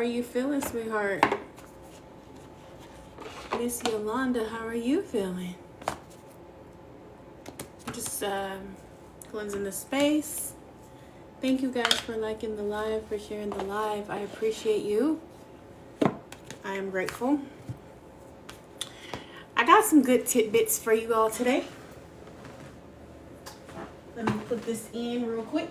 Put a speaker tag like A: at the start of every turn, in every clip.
A: are you feeling, sweetheart? Miss Yolanda, how are you feeling? Just cleansing the space. Thank you guys for liking the live, for sharing the live. I appreciate you. I am grateful. I got some good tidbits for you all today. Let me put this in real quick.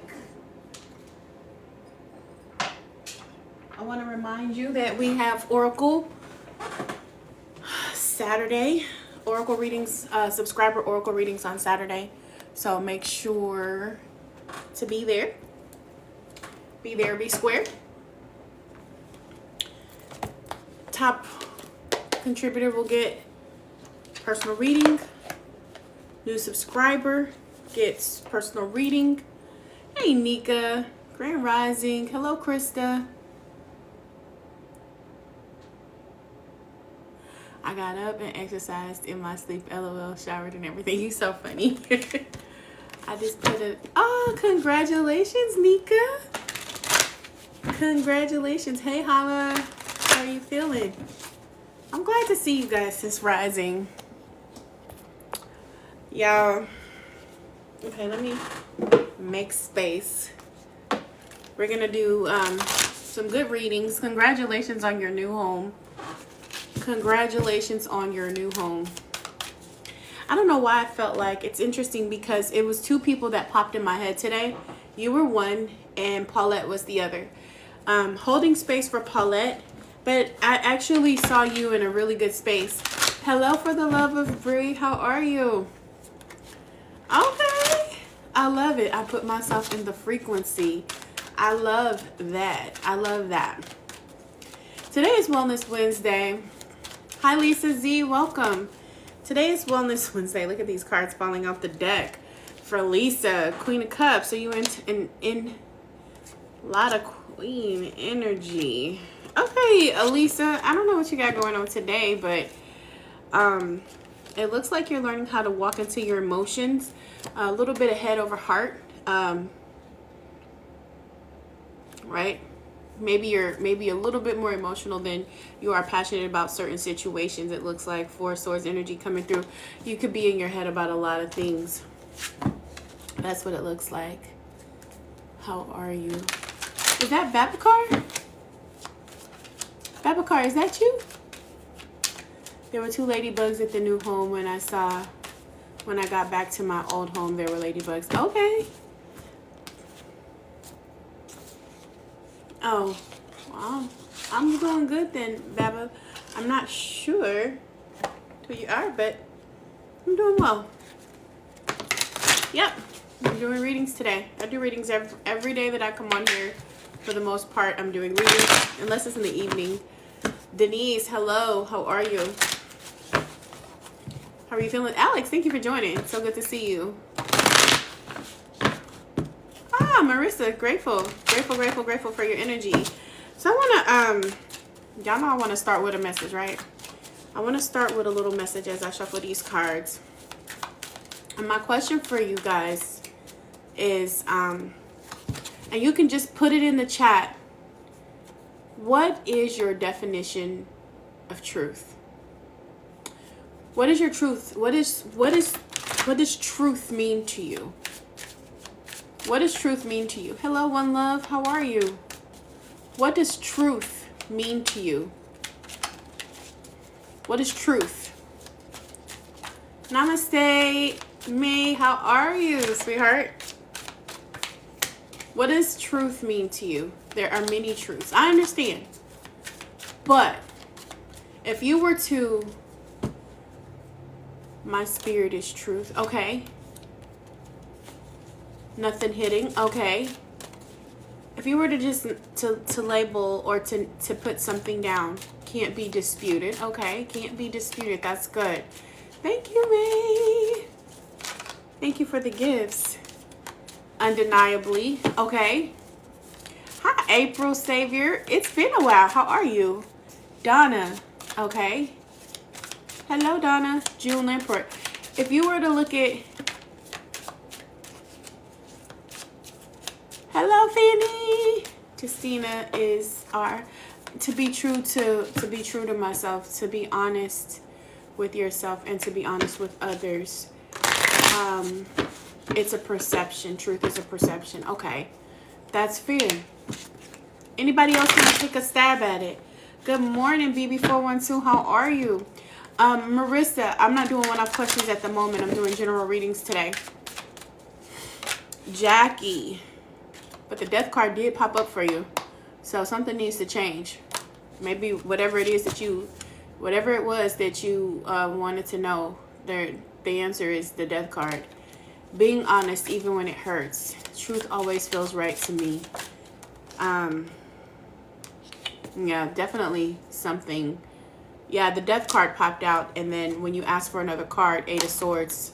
A: I want to remind you that we have Oracle Saturday, Oracle readings, subscriber Oracle readings on Saturday. So make sure to be there. Be there, be square. Top contributor will get personal reading. New subscriber gets personal reading. Hey, Nika. Grand Rising. Hello, Krista. I got up and exercised in my sleep. LOL. Showered and everything. You so funny. I just put it. Oh, congratulations, Nika. Congratulations. Hey, Hala. How are you feeling? I'm glad to see you guys this rising. Y'all. Okay, let me make space. We're going to do some good readings. Congratulations on your new home. Congratulations on your new home. I don't know why I felt like it's interesting because it was two people that popped in my head today. You were one and Paulette was the other. Holding space for Paulette, but I actually saw you in a really good space. Hello, for the love of Brie. How are you? Okay. I love it. I put myself in the frequency. I love that. I love that. Today is Wellness Wednesday. Hi, Lisa Z. Welcome. Today is Wellness Wednesday. Look at these cards falling off the deck. For Lisa, Queen of Cups. So you in a lot of Queen energy. Okay, Elisa. I don't know what you got going on today, but it looks like you're learning how to walk into your emotions. A little bit of head over heart. Right? Maybe you're a little bit more emotional than you are passionate about certain situations. It looks like Four Swords energy coming through. You could be in your head about a lot of things. That's what it looks like. How are you? Is that Babacar? Babacar, is that you? There were two ladybugs at the new home when I got back to my old home, there were ladybugs. Okay. Oh, wow. I'm doing good then, Baba. I'm not sure who you are, but I'm doing well. Yep, I'm doing readings today. I do readings every day that I come on here. For the most part, I'm doing readings, unless it's in the evening. Denise, hello. How are you? How are you feeling? Alex, thank you for joining. It's so good to see you. Ah, Marissa, grateful for your energy. So I want to, y'all know I want to start with a message, right? I want to start with a little message as I shuffle these cards. And my question for you guys is, and you can just put it in the chat. What is your definition of truth? What is your truth? What does truth mean to you? What does truth mean to you? Hello, One Love. How are you? What does truth mean to you? What is truth? Namaste, May. How are you, sweetheart? What does truth mean to you? There are many truths. I understand. But if you were to, my spirit is truth. Okay. Nothing hitting. Okay. If you were to just to label or to put something down, can't be disputed. Okay. Can't be disputed. That's good. Thank you, May. Thank you for the gifts. Undeniably. Okay. Hi, April Savior. It's been a while. How are you? Donna. Okay. Hello, Donna. June Lamport. If you were to look at... Hello, Fanny. Justina is our to be true to myself, to be honest with yourself, and to be honest with others. It's a perception. Truth is a perception. Okay, that's fair. Anybody else want to take a stab at it? Good morning, BB412. How are you? Marissa, I'm not doing one-off questions at the moment. I'm doing general readings today. Jackie, but the death card did pop up for you. So something needs to change. Maybe whatever it is that whatever it was that you wanted to know, the answer is the death card. Being honest even when it hurts. Truth always feels right to me. Yeah, definitely something. Yeah, the death card popped out, and then when you ask for another card, Eight of Swords,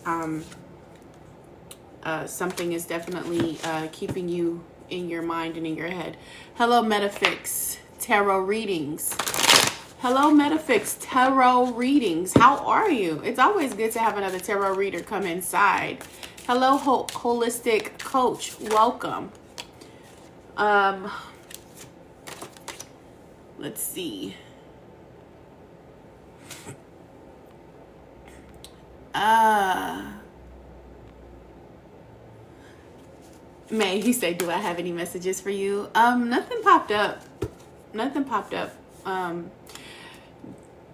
A: something is definitely keeping you in your mind and in your head. Hello, Metafix Tarot Readings. Hello, Metafix Tarot Readings. How are you? It's always good to have another tarot reader come inside. Hello, Holistic Coach. Welcome. Let's see. May, he said, do I have any messages for you? Nothing popped up. Nothing popped up.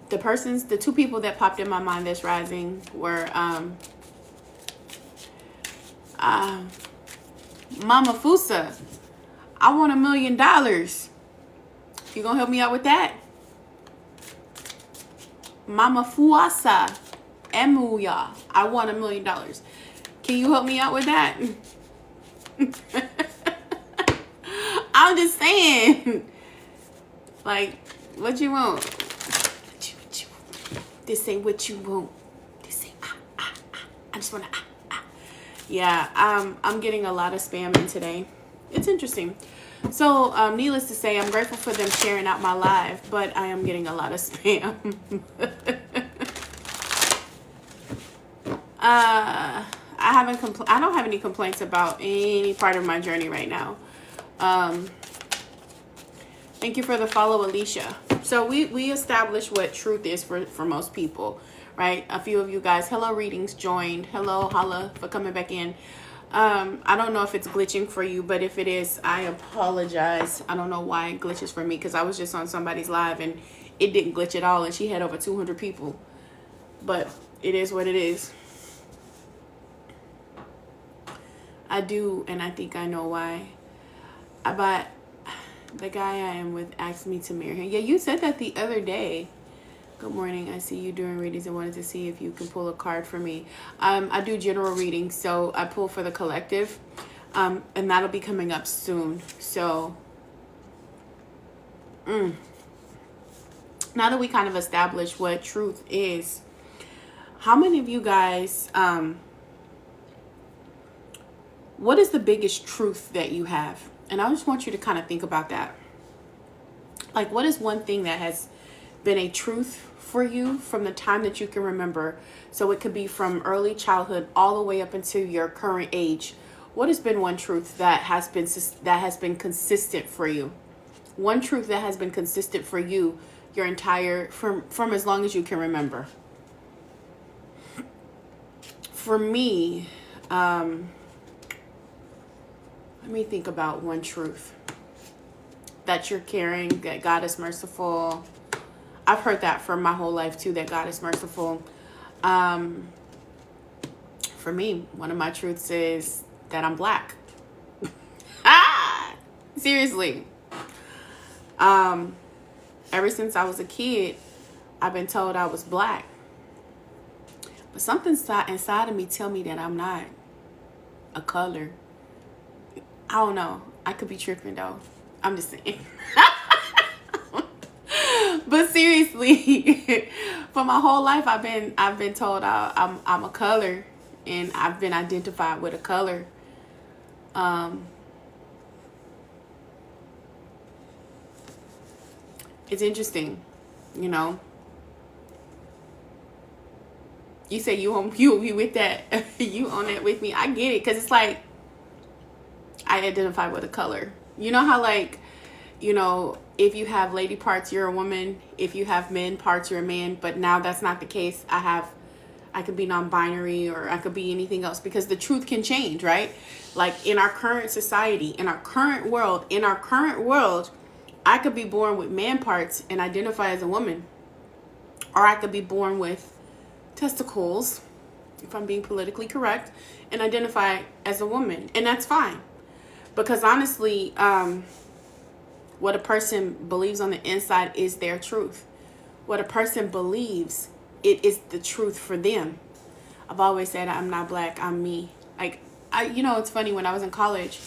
A: The two people that popped in my mind this rising were Mama Fusa. I want $1 million. You gonna help me out with that? Mama Fuasa Emuya. I want $1 million. Can you help me out with that? I'm just saying. Like, what you want? This ain't what you want. This ain't I just wanna Yeah, I'm getting a lot of spam in today. It's interesting. So, needless to say, I'm grateful for them sharing out my live, but I am getting a lot of spam. I don't have any complaints about any part of my journey right now. Thank you for the follow, Alicia. So we established what truth is for most people, right? A few of you guys, hello, readings joined. Hello, holla for coming back in. I don't know if it's glitching for you, but if it is, I apologize. I don't know why it glitches for me, because I was just on somebody's live and it didn't glitch at all, and she had over 200 people. But it is what it is. I do, and I think I know why. But the guy I am with asked me to marry him. Yeah, you said that the other day. Good morning. I see you doing readings and wanted to see if you can pull a card for me. I do general readings, so I pull for the collective, and that'll be coming up soon. So, now that we kind of established what truth is, how many of you guys, what is the biggest truth that you have? And I just want you to kind of think about that. Like, what is one thing that has been a truth for you from the time that you can remember? So it could be from early childhood all the way up until your current age. What has been one truth that has been consistent for you? One truth that has been consistent for you your entire from as long as you can remember. For me, let me think about one truth that you're carrying, that God is merciful. I've heard that for my whole life too, that God is merciful. For me, one of my truths is that I'm black. Seriously. Ever since I was a kid, I've been told I was black. But something inside of me tell me that I'm not a color. I don't know. I could be tripping though. I'm just saying. But seriously, for my whole life, I've been told I'm a color, and I've been identified with a color. It's interesting, you know. You say you with that, you on that with me. I get it, because it's like I identify with a color. You know how, like, you know, if you have lady parts, you're a woman. If you have men parts, you're a man. But now that's not the case. I could be non-binary, or I could be anything else, because the truth can change, right? Like in our current society, in our current world, I could be born with man parts and identify as a woman. Or I could be born with testicles, if I'm being politically correct, and identify as a woman. And that's fine. Because honestly, what a person believes on the inside is their truth. What a person believes, it is the truth for them. I've always said, I'm not black, I'm me. Like, it's funny, when I was in college,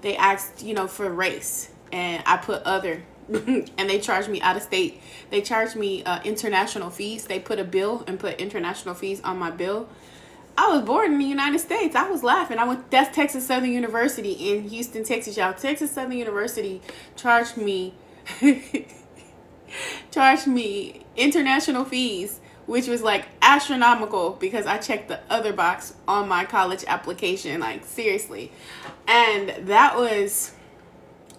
A: they asked, for race, and I put other, and they charged me out of state. They charged me international fees. They put a bill and put international fees on my bill. I was born in the United States. I was laughing. That's Texas Southern University in Houston, Texas, y'all. Texas Southern University charged me international fees, which was like astronomical, because I checked the other box on my college application. Like, seriously. And that was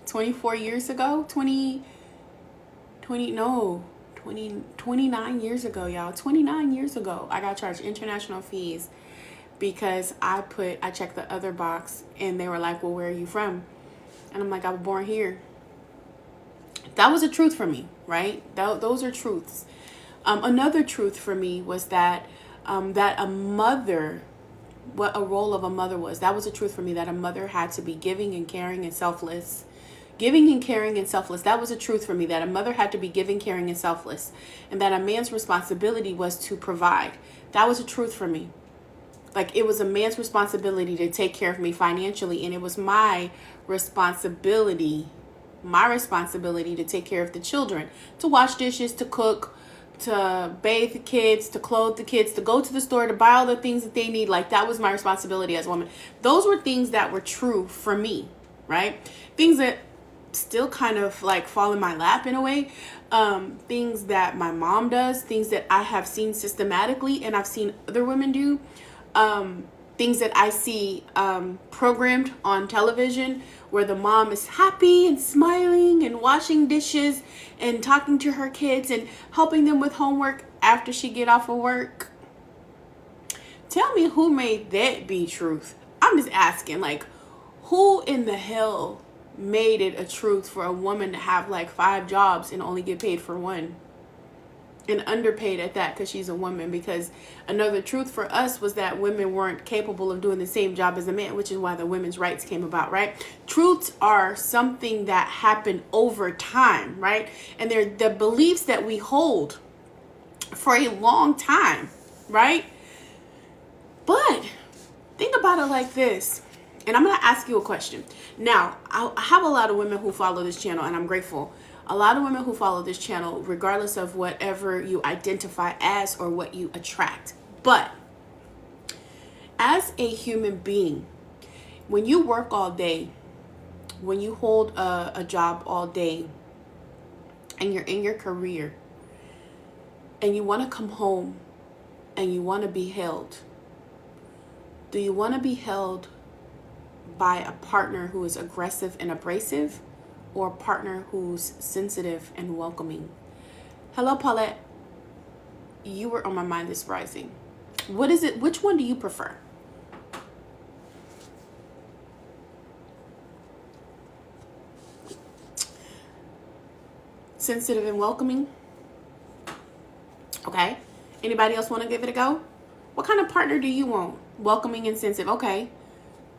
A: 24 years ago, 29 years ago, y'all. 29 years ago, I got charged international fees because I checked the other box, and they were like, well, where are you from? And I'm like, I was born here. That was a truth for me, right? Those are truths. Another truth for me was that that a mother, what a role of a mother was. That was a truth for me, that a mother had to be giving and caring and selfless. Giving and caring and selfless. That was a truth for me, that a mother had to be giving, caring, and selfless. And that a man's responsibility was to provide. That was a truth for me. Like, it was a man's responsibility to take care of me financially, and it was my responsibility to take care of the children, to wash dishes, to cook, to bathe the kids, to clothe the kids, to go to the store, to buy all the things that they need. Like, that was my responsibility as a woman. Those were things that were true for me, right? Things that still kind of like fall in my lap in a way. Things that my mom does, things that I have seen systematically and I've seen other women do. Things that I see programmed on television, where the mom is happy and smiling and washing dishes and talking to her kids and helping them with homework after she get off of work. Tell me who made that be truth. I'm just asking, like, who in the hell made it a truth for a woman to have like 5 jobs and only get paid for one? And underpaid at that, because she's a woman. Because another truth for us was that women weren't capable of doing the same job as a man, which is why the women's rights came about, right? Truths are something that happen over time, right? And they're the beliefs that we hold for a long time, right? But think about it like this. And I'm going to ask you a question. Now, I have a lot of women who follow this channel, and I'm grateful. A lot of women who follow this channel, regardless of whatever you identify as or what you attract. But as a human being, when you work all day, when you hold a job all day, and you're in your career, and you want to come home and you want to be held, do you want to be held by a partner who is aggressive and abrasive, or a partner who's sensitive and welcoming? Hello, Paulette. You were on my mind this rising. What is it? Which one do you prefer? Sensitive and welcoming? Okay. Anybody else want to give it a go? What kind of partner do you want? Welcoming and sensitive. Okay.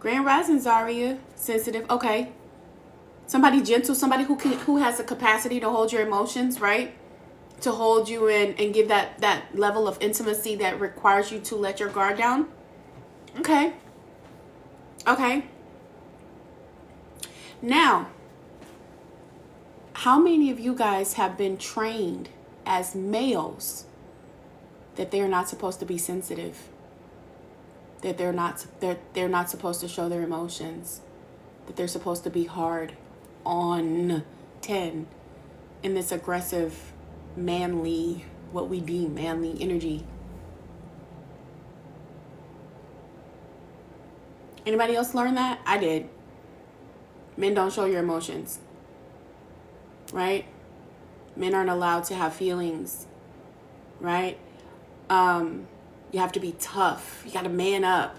A: Grand Rising, Zaria. Sensitive. Okay. Somebody gentle, somebody who has the capacity to hold your emotions, right? To hold you and give that level of intimacy that requires you to let your guard down. Okay. Okay. Now, how many of you guys have been trained as males that they're not supposed to be sensitive? That they're not supposed to show their emotions? That they're supposed to be hard on 10 in this aggressive, manly, what we deem manly energy? Anybody else learn that? I did. Men don't show your emotions. right? Men aren't allowed to have feelings, right? You have to be tough. You got to man up.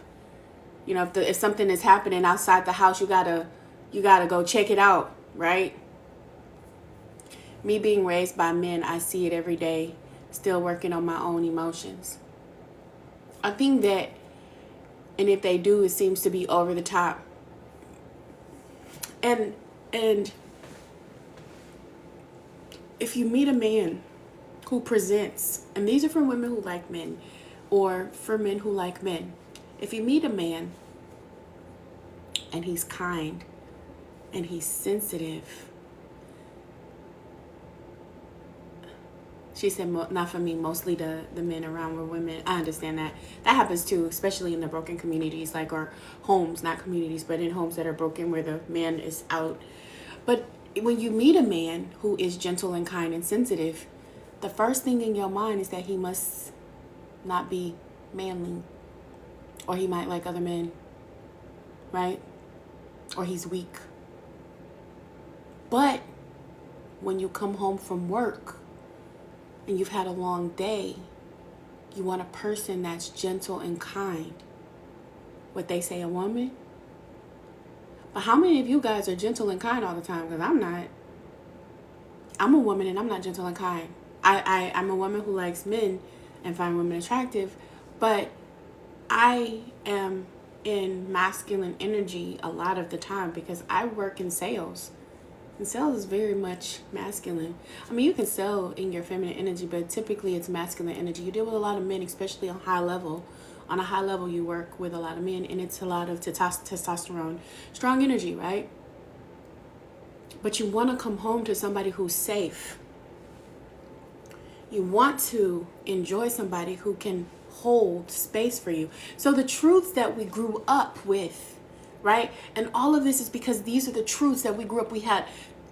A: You know, if something is happening outside the house, you gotta go check it out, right? Me being raised by men, I see it every day, still working on my own emotions. I think that, and if they do, it seems to be over the top. And if you meet a man who presents, and these are for women who like men, or for men who like men. If you meet a man and he's kind and he's sensitive, she said, not for me, mostly the men around were women. I understand that. That happens too, especially in the broken communities, like our homes, not communities, but in homes that are broken where the man is out. But when you meet a man who is gentle and kind and sensitive, the first thing in your mind is that he must not be manly, or he might like other men, right? Or he's weak. But when you come home from work and you've had a long day, you want a person that's gentle and kind. What they say, a woman. But how many of you guys are gentle and kind all the time? Because I'm not. I'm a woman and I'm not gentle and kind. I'm a woman who likes men and find women attractive, but I am in masculine energy a lot of the time because I work in sales. And sales is very much masculine. I mean, you can sell in your feminine energy, but typically it's masculine energy. You deal with a lot of men, especially on high level. On a high level, you work with a lot of men, and it's a lot of testosterone, strong energy, right? But you want to come home to somebody who's safe. You want to enjoy somebody who can hold space for you. So the truths that we grew up with, right? And all of this is because these are the truths that we grew up. We had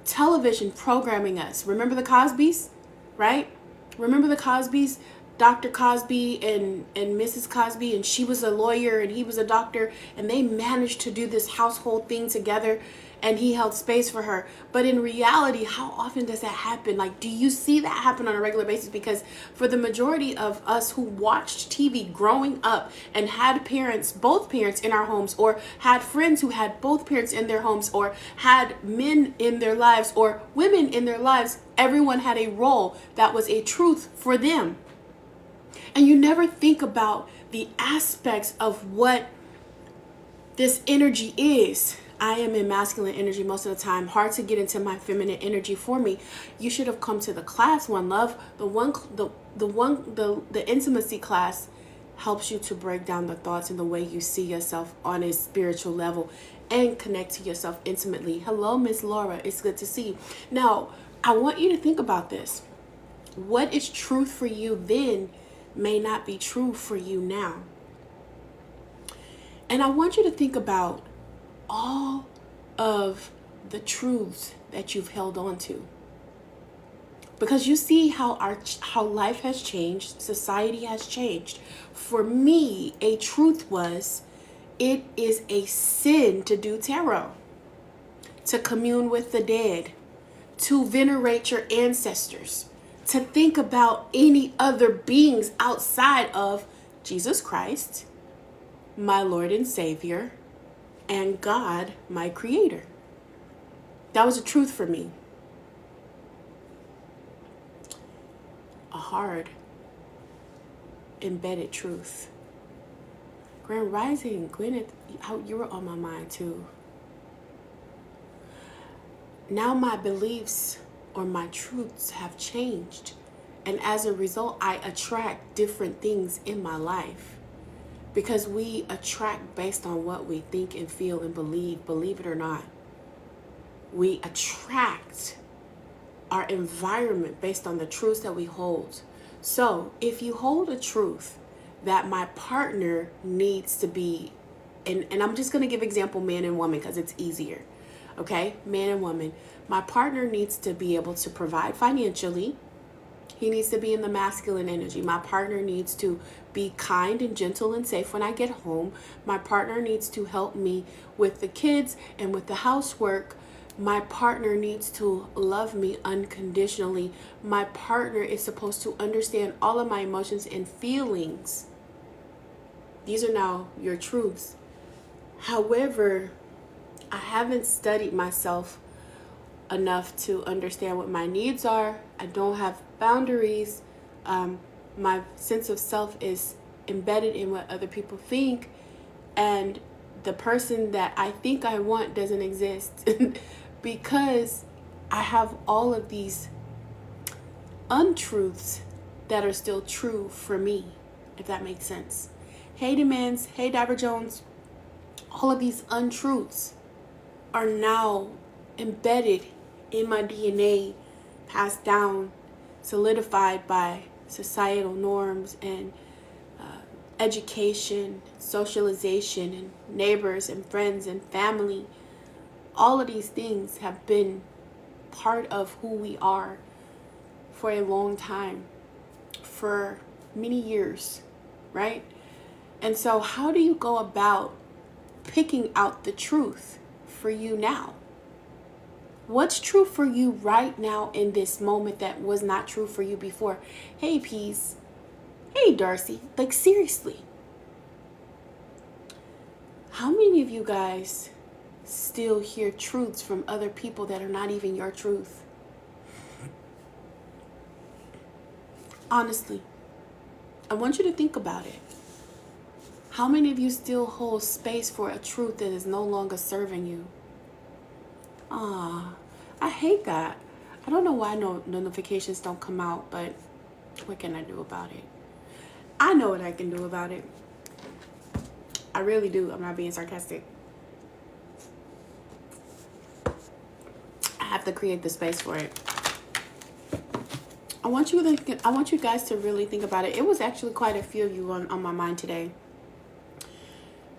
A: television programming us. Remember the Cosbys, right? Remember the Cosbys? Dr. Cosby and Mrs. Cosby, and she was a lawyer and he was a doctor, and they managed to do this household thing together, and he held space for her. But in reality, how often does that happen? Like, do you see that happen on a regular basis? Because for the majority of us who watched TV growing up and had parents, both parents in our homes, or had friends who had both parents in their homes, or had men in their lives or women in their lives, everyone had a role that was a truth for them. And you never think about the aspects of what this energy is. I am in masculine energy most of the time. Hard to get into my feminine energy for me. You should have come to the class, One Love. The intimacy class helps you to break down the thoughts and the way you see yourself on a spiritual level and connect to yourself intimately. Hello, Miss Laura. It's good to see you. Now, I want you to think about this. What is truth for you then may not be true for you now. And I want you to think about all of the truths that you've held on to. Because you see how life has changed, society has changed. For me, a truth was, it is a sin to do tarot, to commune with the dead, to venerate your ancestors, to think about any other beings outside of Jesus Christ, my Lord and Savior, and God, my Creator. That was a truth for me. A hard, embedded truth. Grand Rising, Gwyneth, you were on my mind too. Now my beliefs or my truths have changed. And as a result, I attract different things in my life. Because we attract based on what we think and feel and believe it or not. We attract our environment based on the truths that we hold. So if you hold a truth that my partner needs to be, and I'm just going to give example man and woman because it's easier. Okay, man and woman. My partner needs to be able to provide financially. He needs to be in the masculine energy. My partner needs to be kind and gentle and safe when I get home. My partner needs to help me with the kids and with the housework My partner needs to love me unconditionally. My partner is supposed to understand all of my emotions and feelings. These are now your truths. However, I haven't studied myself enough to understand what my needs are. I don't have boundaries. My sense of self is embedded in what other people think, and the person that I think I want doesn't exist because I have all of these untruths that are still true for me, if that makes sense. Hey Demands, hey Dabber Jones, all of these untruths are now embedded in my DNA, passed down, solidified by societal norms and education, socialization, and neighbors and friends and family. All of these things have been part of who we are for a long time, for many years, right? And so how do you go about picking out the truth for you now? What's true for you right now in this moment that was not true for you before? Hey, Peace. Hey, Darcy. Like, seriously. How many of you guys still hear truths from other people that are not even your truth? Honestly, I want you to think about it. How many of you still hold space for a truth that is no longer serving you? I hate that. I don't know why no notifications don't come out, but what can I do about it? I know what I can do about it. I really do. I'm not being sarcastic. I have to create the space for it. I want you guys to really think about it. It was actually quite a few of you on my mind today.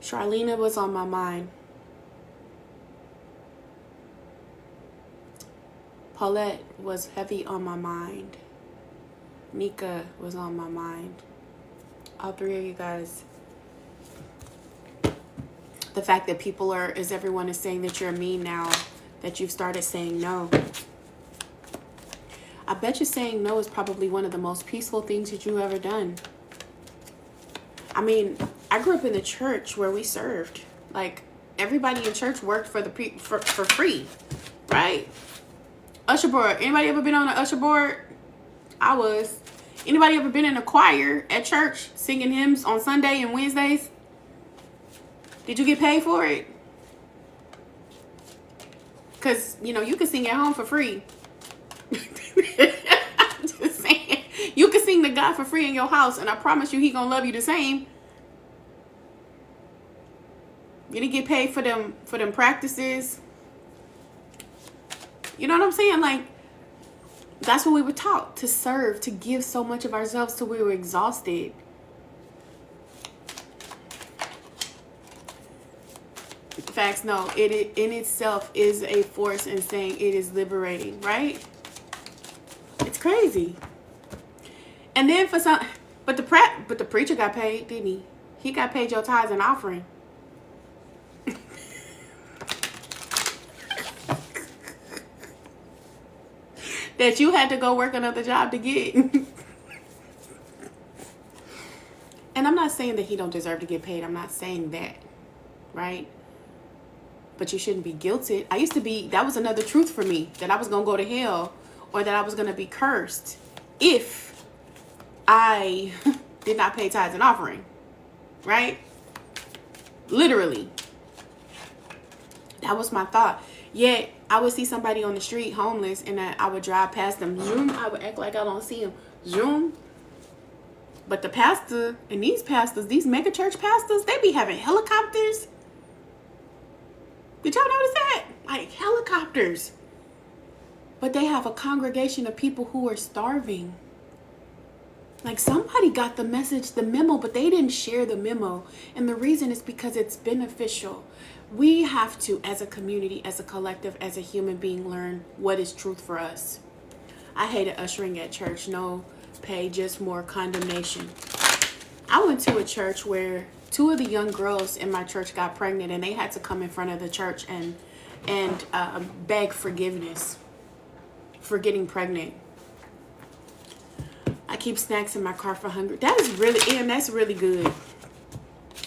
A: Charlena was on my mind. Paulette was heavy on my mind. Nika was on my mind. All three of you guys. The fact that everyone is saying that you're mean now, that you've started saying no. I bet you saying no is probably one of the most peaceful things that you've ever done. I mean, I grew up in the church where we served. Like, everybody in church worked for free, right? Usher board. Anybody ever been on an usher board? I was. Anybody ever been in a choir at church singing hymns on Sunday and Wednesdays? Did you get paid for it? Because, you can sing at home for free. Just saying. You can sing to God for free in your house, and I promise you he gonna love you the same. You didn't get paid for them practices. You know what I'm saying? Like, that's what we were taught, to serve, to give so much of ourselves till we were exhausted. Facts, no. It in itself is a force in saying it is liberating, right? It's crazy. And then but the preacher got paid, didn't he? He got paid your tithes and offering. That you had to go work another job to get. And I'm not saying that he don't deserve to get paid. I'm not saying that, right? But you shouldn't be guilted. That was another truth for me, that I was going to go to hell, or that I was going to be cursed if I did not pay tithes and offering, right? Literally. That was my thought. Yet, I would see somebody on the street homeless, and I would drive past them. Zoom. I would act like I don't see them. Zoom. But the pastor and these mega church pastors, they be having helicopters. Did y'all notice that? Like, helicopters. But they have a congregation of people who are starving. Like, somebody got the message, the memo, but they didn't share the memo. And the reason is because it's beneficial. We have to, as a community, as a collective, as a human being, learn what is truth for us. I hated ushering at church. No pay, just more condemnation. I went to a church where 2 of the young girls in my church got pregnant, and they had to come in front of the church and and beg forgiveness for getting pregnant. I keep snacks in my car for hunger. That is really, and that's really good.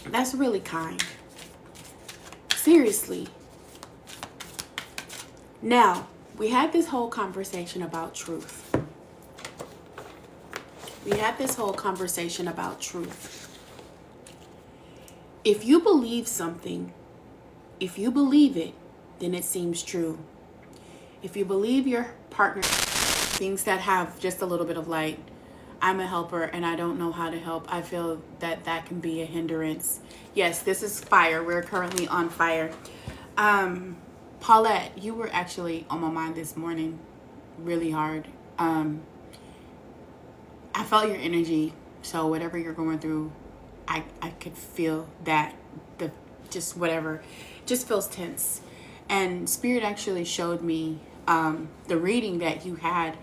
A: That's really kind. Seriously. Now, we had this whole conversation about truth. We had this whole conversation about truth. If you believe something, if you believe it, then it seems true. If you believe your partner, things that have just a little bit of light, I'm a helper and I don't know how to help, I feel that that can be a hindrance. Yes, this is fire. We're currently on fire. Paulette, you were actually on my mind this morning really hard. I felt your energy. So whatever you're going through, I could feel that, just whatever, just feels tense. And Spirit actually showed me the reading that you had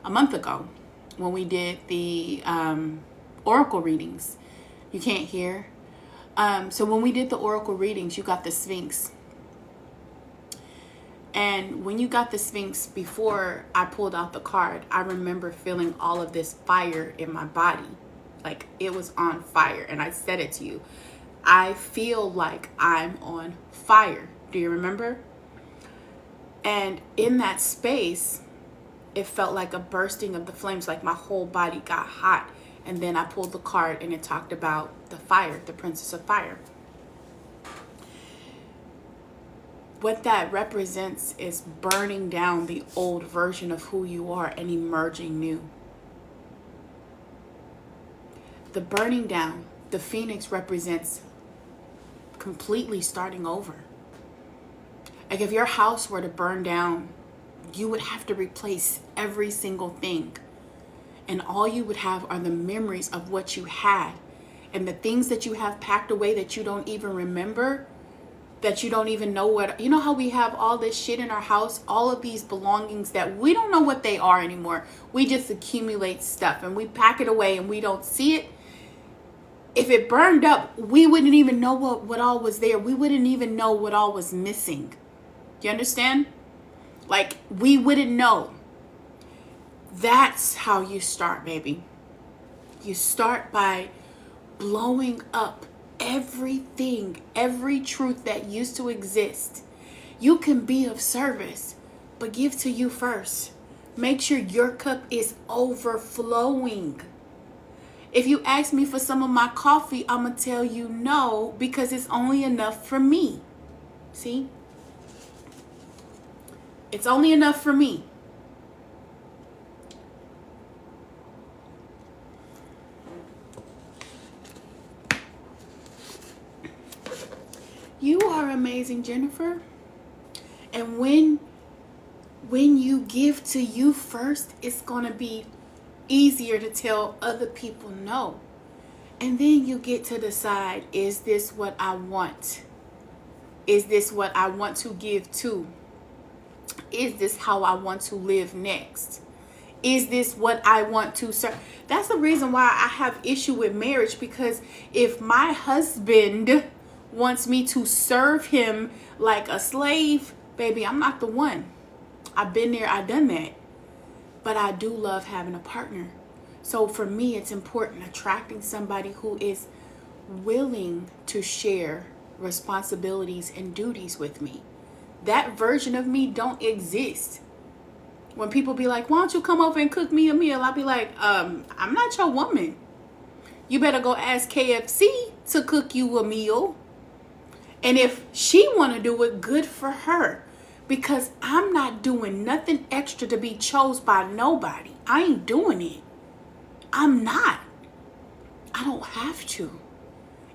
A: a month ago when we did the oracle readings. You can't hear. So when we did the oracle readings, you got the Sphinx. And when you got the Sphinx, before I pulled out the card, I remember feeling all of this fire in my body. Like it was on fire. And I said it to you. I feel like I'm on fire. Do you remember? And in that space, it felt like a bursting of the flames, like my whole body got hot. And then I pulled the card and it talked about the fire, the Princess of Fire. What that represents is burning down the old version of who you are and emerging new. The burning down, the Phoenix represents completely starting over. Like if your house were to burn down, you would have to replace every single thing. And all you would have are the memories of what you had. And the things that you have packed away that you don't even remember, that you don't even know what, you know how we have all this shit in our house, all of these belongings that we don't know what they are anymore. We just accumulate stuff and we pack it away and we don't see it. If it burned up, we wouldn't even know what all was there. We wouldn't even know what all was missing. Do you understand? Like we wouldn't know. That's how you start, baby. You start by blowing up everything, every truth that used to exist. You can be of service, but give to you first. Make sure your cup is overflowing. If you ask me for some of my coffee, I'm going to tell you no, because it's only enough for me. See? It's only enough for me. You are amazing, Jennifer. And when you give to you first, it's going to be easier to tell other people no. And then you get to decide, is this what I want? Is this what I want to give to? Is this how I want to live next? Is this what I want to serve? That's the reason why I have issue with marriage, because if my husband wants me to serve him like a slave, baby, I'm not the one. I've been there, I've done that. But I do love having a partner. So for me, it's important attracting somebody who is willing to share responsibilities and duties with me. That version of me don't exist. When people be like, why don't you come over and cook me a meal? I'll be like, I'm not your woman. You better go ask KFC to cook you a meal. And if she want to do it, good for her. Because I'm not doing nothing extra to be chose by nobody. I ain't doing it. I'm not. I don't have to.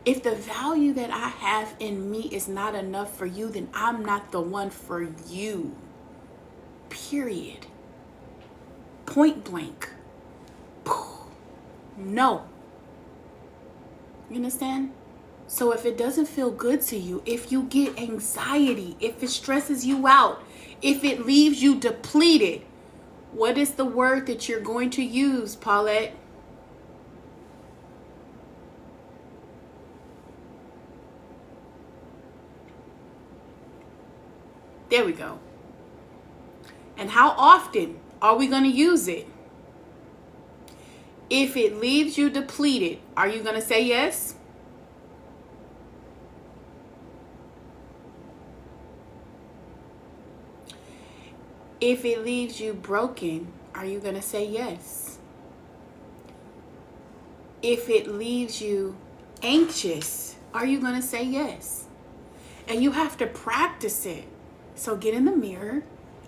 A: If the value that I have in me is not enough for you, then I'm not the one for you. Period. Point blank. No. You understand? So if it doesn't feel good to you, if you get anxiety, if it stresses you out, if it leaves you depleted, what is the word that you're going to use, Paulette? There we go. And how often are we going to use it? If it leaves you depleted, are you going to say yes? If it leaves you broken, are you going to say yes? If it leaves you anxious, are you going to say yes? And you have to practice it. So get in the mirror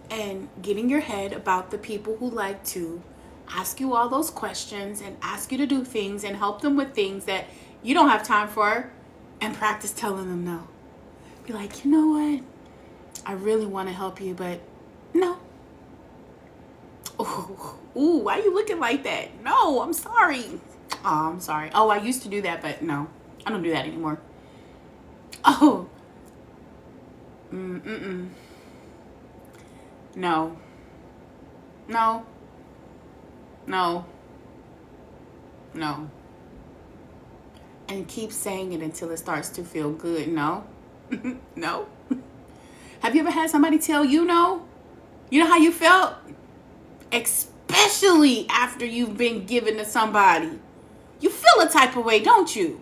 A: and get in your head about the people who like to ask you all those questions and ask you to do things and help them with things that you don't have time for, and practice telling them no. Be like, you know what? I really want to help you, but no. Ooh, why are you looking like that? No, I'm sorry. Oh, I'm sorry. Oh, I used to do that, but no, I don't do that anymore. Oh. No. No. No. No. And keep saying it until it starts to feel good. No. No. Have you ever had somebody tell you no? You know how you felt? Especially after you've been given to somebody. You feel a type of way, don't you?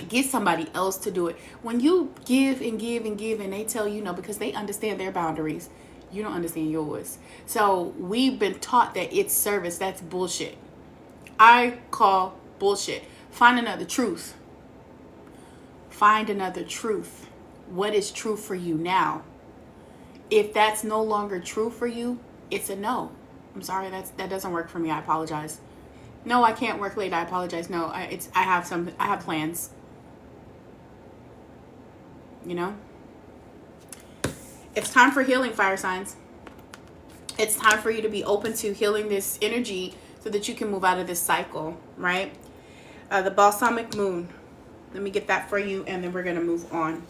A: Get somebody else to do it. When you give and give and give and they tell you no because they understand their boundaries, you don't understand yours. So we've been taught that it's service. That's bullshit. I call bullshit. Find another truth. Find another truth. What is true for you now? If that's no longer true for you, it's a no. I'm sorry, that doesn't work for me. I apologize. No, I can't work late. I apologize. No, I have plans. You know? It's time for healing, fire signs. It's time for you to be open to healing this energy so that you can move out of this cycle, right? The balsamic moon. Let me get that for you, and then we're going to move on.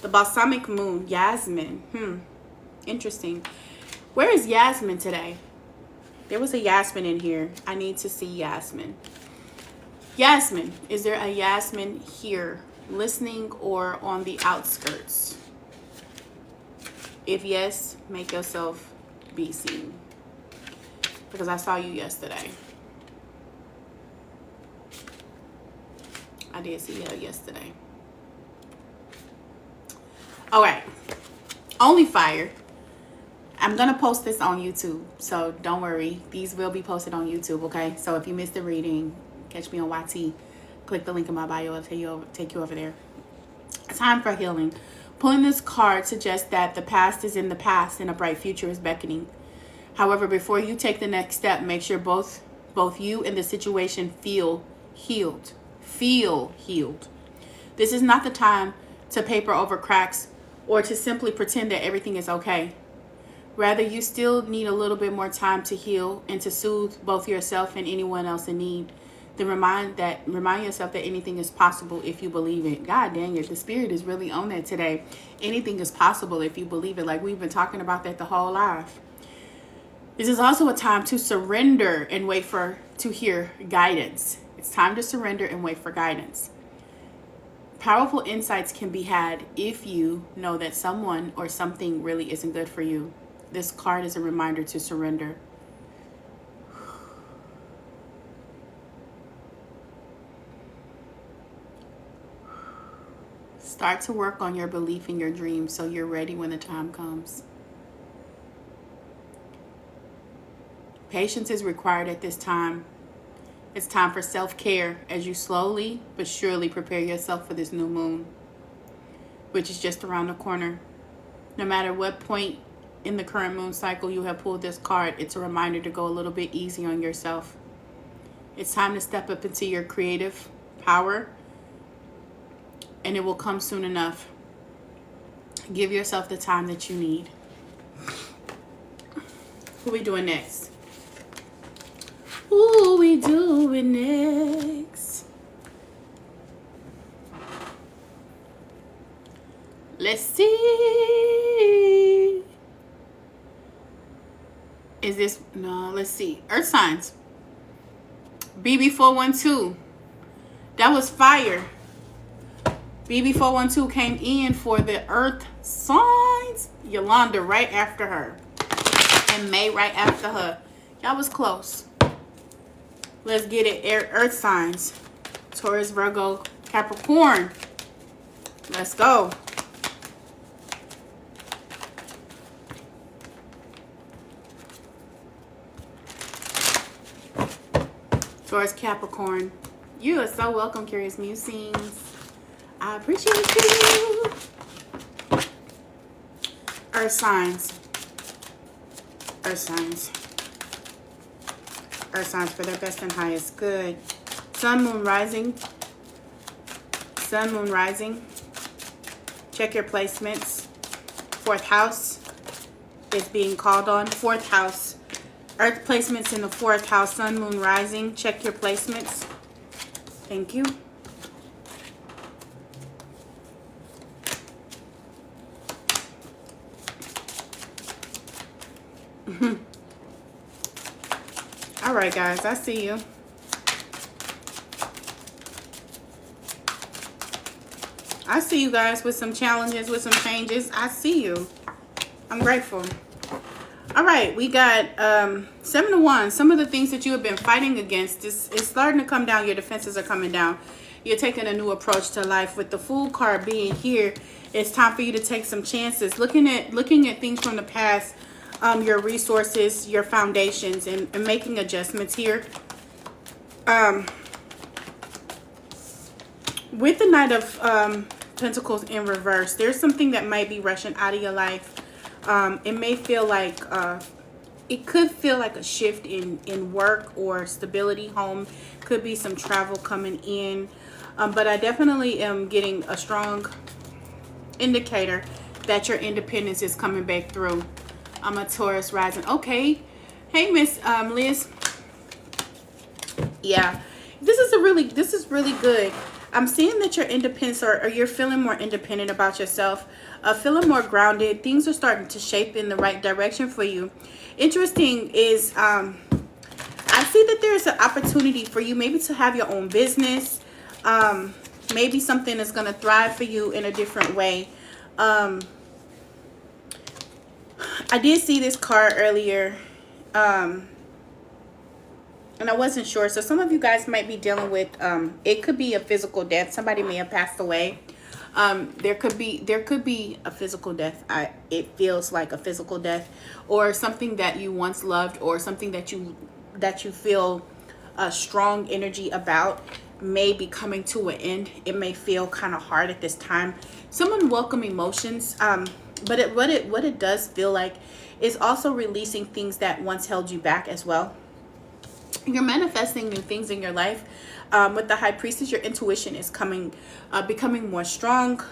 A: The balsamic moon, Yasmin. Interesting. Where is Yasmin today? There was a Yasmin in here. I need to see Yasmin. Yasmin, is there a Yasmin here, listening or on the outskirts? If yes, make yourself be seen. Because I saw you yesterday. I did see her yesterday. All right. Only fire. I'm going to post this on YouTube, so don't worry. These will be posted on YouTube, okay? So if you missed the reading, catch me on YT. Click the link in my bio. It'll take you over there. Time for healing. Pulling this card suggests that the past is in the past and a bright future is beckoning. However, before you take the next step, make sure both you and the situation feel healed. Feel healed. This is not the time to paper over cracks or to simply pretend that everything is okay. Rather, you still need a little bit more time to heal and to soothe both yourself and anyone else in need. Then remind yourself that anything is possible if you believe it. God dang it, the spirit is really on that today. Anything is possible if you believe it. Like we've been talking about that the whole life. This is also a time to surrender and wait to hear guidance. It's time to surrender and wait for guidance. Powerful insights can be had if you know that someone or something really isn't good for you. This card is a reminder to surrender. Start to work on your belief in your dreams so you're ready when the time comes. Patience is required at this time. It's time for self-care as you slowly but surely prepare yourself for this new moon, which is just around the corner. No matter what point in the current moon cycle you have pulled this card, it's a reminder to go a little bit easy on yourself. It's time to step up into your creative power, and it will come soon enough. Give yourself the time that you need. What we doing next? Who we doing next? Let's see. Is this, no, let's see. Earth signs. BB412. That was fire. BB412 came in for the earth signs. Yolanda right after her. And May right after her. Y'all was close. Let's get it. Earth signs. Taurus, Virgo, Capricorn. Let's go. Taurus, Capricorn. You are so welcome, Curious Musings. I appreciate you. Earth signs. Earth signs. Earth signs for their best and highest good. Sun, moon, rising. Sun, moon, rising. Check your placements. Fourth house is being called on. Fourth house. Earth placements in the fourth house. Sun, moon, rising. Check your placements. Thank you. All right, guys, I see you. I see you guys with some challenges, with some changes. I see you. I'm grateful. All right, we got 7 of Wands. Some of the things that you have been fighting against is starting to come down. Your defenses are coming down. You're taking a new approach to life. With the Fool card being here, it's time for you to take some chances. Looking at things from the past, your resources, your foundations, and making adjustments here. With the Knight of Pentacles in reverse, there's something that might be rushing out of your life. It may feel like it could feel like a shift in work or stability. Home could be some travel coming in, but I definitely am getting a strong indicator that your independence is coming back through. I'm a Taurus rising. Okay, hey Miss Liz. Yeah, this is really good. I'm seeing that your independence, or you're feeling more independent about yourself, feeling more grounded. Things are starting to shape in the right direction for you. Interesting is, I see that there's an opportunity for you maybe to have your own business. Maybe something is going to thrive for you in a different way. I did see this card earlier. And I wasn't sure. So some of you guys might be dealing with, it could be a physical death. Somebody may have passed away. There could be a physical death. It feels like a physical death, or something that you once loved, or something that you feel a strong energy about may be coming to an end. It may feel kind of hard at this time. Some unwelcome emotions. But what it does feel like is also releasing things that once held you back as well. You're manifesting new things in your life. With the High Priestess, your intuition is becoming more strong.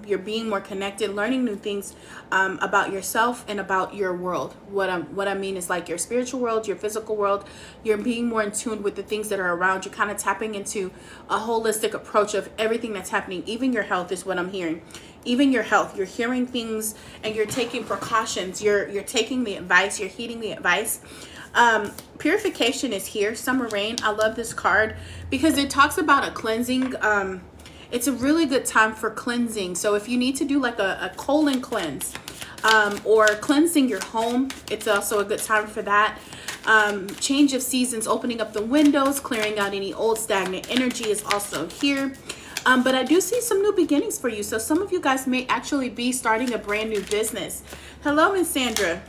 A: You're being more connected, learning new things about yourself and about your world. What I mean is like your spiritual world, your physical world. You're being more in tune with the things that are around you, kind of tapping into a holistic approach of everything that's happening. Even your health is what I'm hearing. Even your health, you're hearing things and you're taking precautions. You're taking the advice. You're heeding the advice. Purification is here. Summer rain. I love this card because it talks about a cleansing. It's a really good time for cleansing. So if you need to do like a colon cleanse, or cleansing your home, it's also a good time for that. Change of seasons, opening up the windows, clearing out any old stagnant energy is also here. But I do see some new beginnings for you. So some of you guys may actually be starting a brand new business. Hello, Miss Sandra.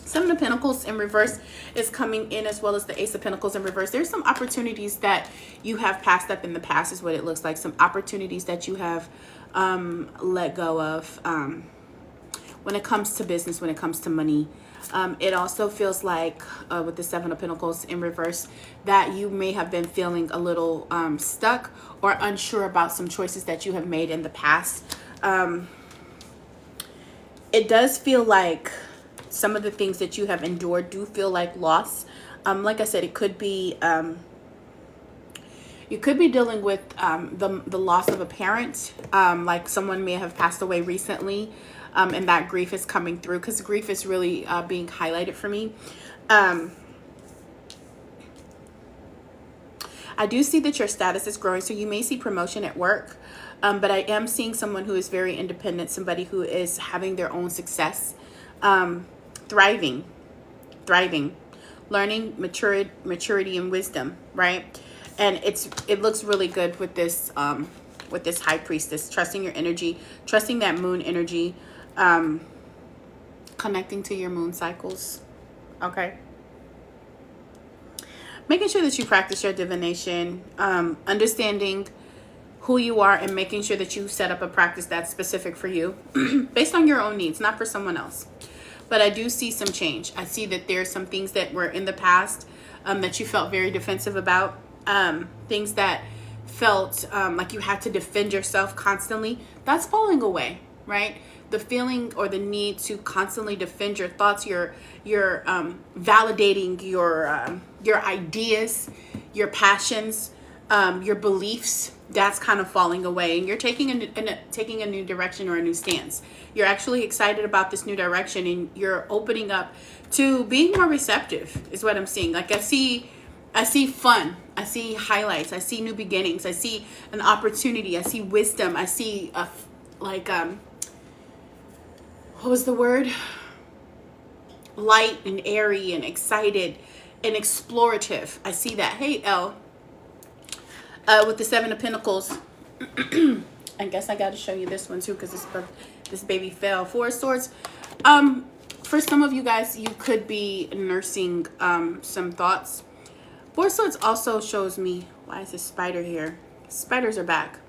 A: Seven of Pentacles in reverse is coming in, as well as the Ace of Pentacles in reverse. There's some opportunities that you have passed up in the past is what it looks like. Some opportunities that you have let go of when it comes to business, when it comes to money. It also feels like with the Seven of Pentacles in reverse that you may have been feeling a little stuck or unsure about some choices that you have made in the past. It does feel like some of the things that you have endured do feel like loss. Like I said, it could be you could be dealing with the loss of a parent, like someone may have passed away recently, and that grief is coming through because grief is really being highlighted for me. I do see that your status is growing, so you may see promotion at work. But I am seeing someone who is very independent, somebody who is having their own success, thriving, learning maturity and wisdom, right? And it looks really good with this high priestess, trusting your energy, trusting that moon energy, connecting to your moon cycles. Okay. Making sure that you practice your divination, understanding who you are, and making sure that you set up a practice that's specific for you based on your own needs, not for someone else. But I do see some change. I see that there's some things that were in the past that you felt very defensive about, things that felt like you had to defend yourself constantly. That's falling away, right? The feeling or the need to constantly defend your thoughts, you're validating your ideas, your passions, your beliefs. That's kind of falling away, and you're taking a new direction or a new stance. You're actually excited about this new direction, and you're opening up to being more receptive is what I'm seeing. Like I see fun, I see highlights, I see new beginnings, I see an opportunity, I see wisdom, I see what was the word? Light and airy and excited and explorative. I see that. Hey, Elle. With the Seven of Pentacles, I guess I got to show you this one too, because this baby fell. Four of Swords. For some of you guys, you could be nursing some thoughts. Four of Swords also shows me, why is this spider here? Spiders are back.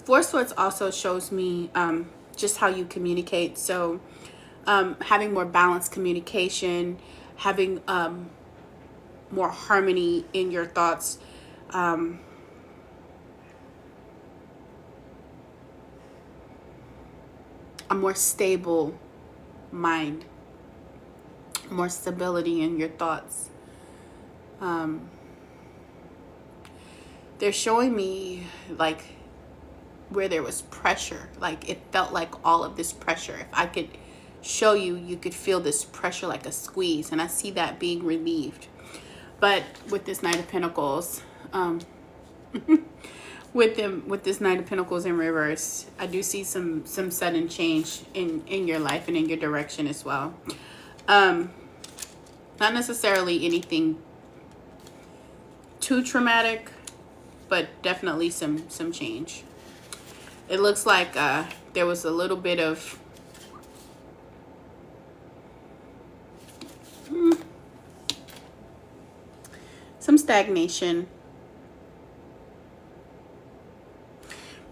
A: Four of Swords also shows me just how you communicate. So having more balanced communication, having more harmony in your thoughts. A more stable mind, more stability in your thoughts. They're showing me like where there was pressure, like it felt like all of this pressure. If I could show you, you could feel this pressure like a squeeze, and I see that being relieved. But with this Knight of Pentacles, with this Knight of Pentacles in reverse, I do see some sudden change in your life and in your direction as well. Not necessarily anything too traumatic, but definitely some change. It looks like there was a little bit of some stagnation.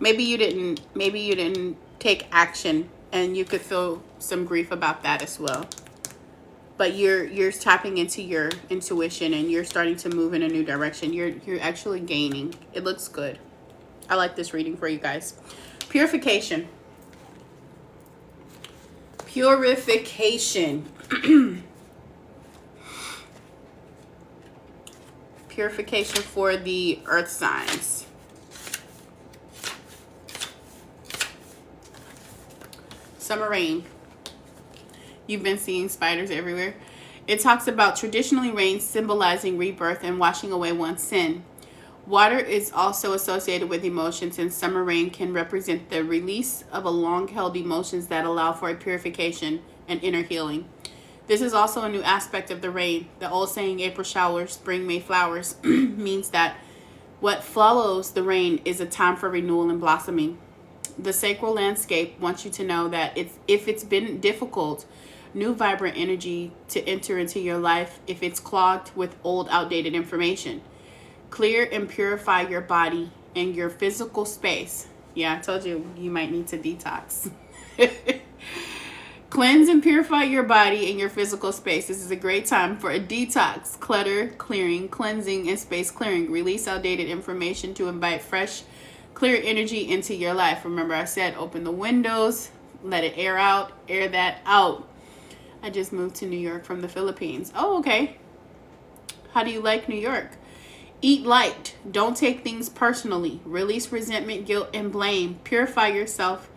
A: Maybe you didn't take action, and you could feel some grief about that as well. But you're tapping into your intuition, and you're starting to move in a new direction. You're actually gaining. It looks good. I like this reading for you guys. Purification. Purification. Purification for the earth signs. Summer rain. You've been seeing spiders everywhere. It talks about traditionally rain symbolizing rebirth and washing away one's sin. Water is also associated with emotions, and summer rain can represent the release of a long-held emotions that allow for a purification and inner healing. This is also a new aspect of the rain. The old saying, April showers, spring May flowers, means that what follows the rain is a time for renewal and blossoming. The sacral landscape wants you to know that if it's been difficult, new vibrant energy to enter into your life if it's clogged with old outdated information. Clear and purify your body and your physical space. Yeah, I told you, you might need to detox. Cleanse and purify your body and your physical space. This is a great time for a detox, clutter clearing, cleansing, and space clearing. Release outdated information to invite fresh, clear energy into your life. Remember I said open the windows, let it air out, air that out. I just moved to New York from the Philippines. Oh, okay. How do you like New York? Eat light. Don't take things personally. Release resentment, guilt, and blame. Purify yourself,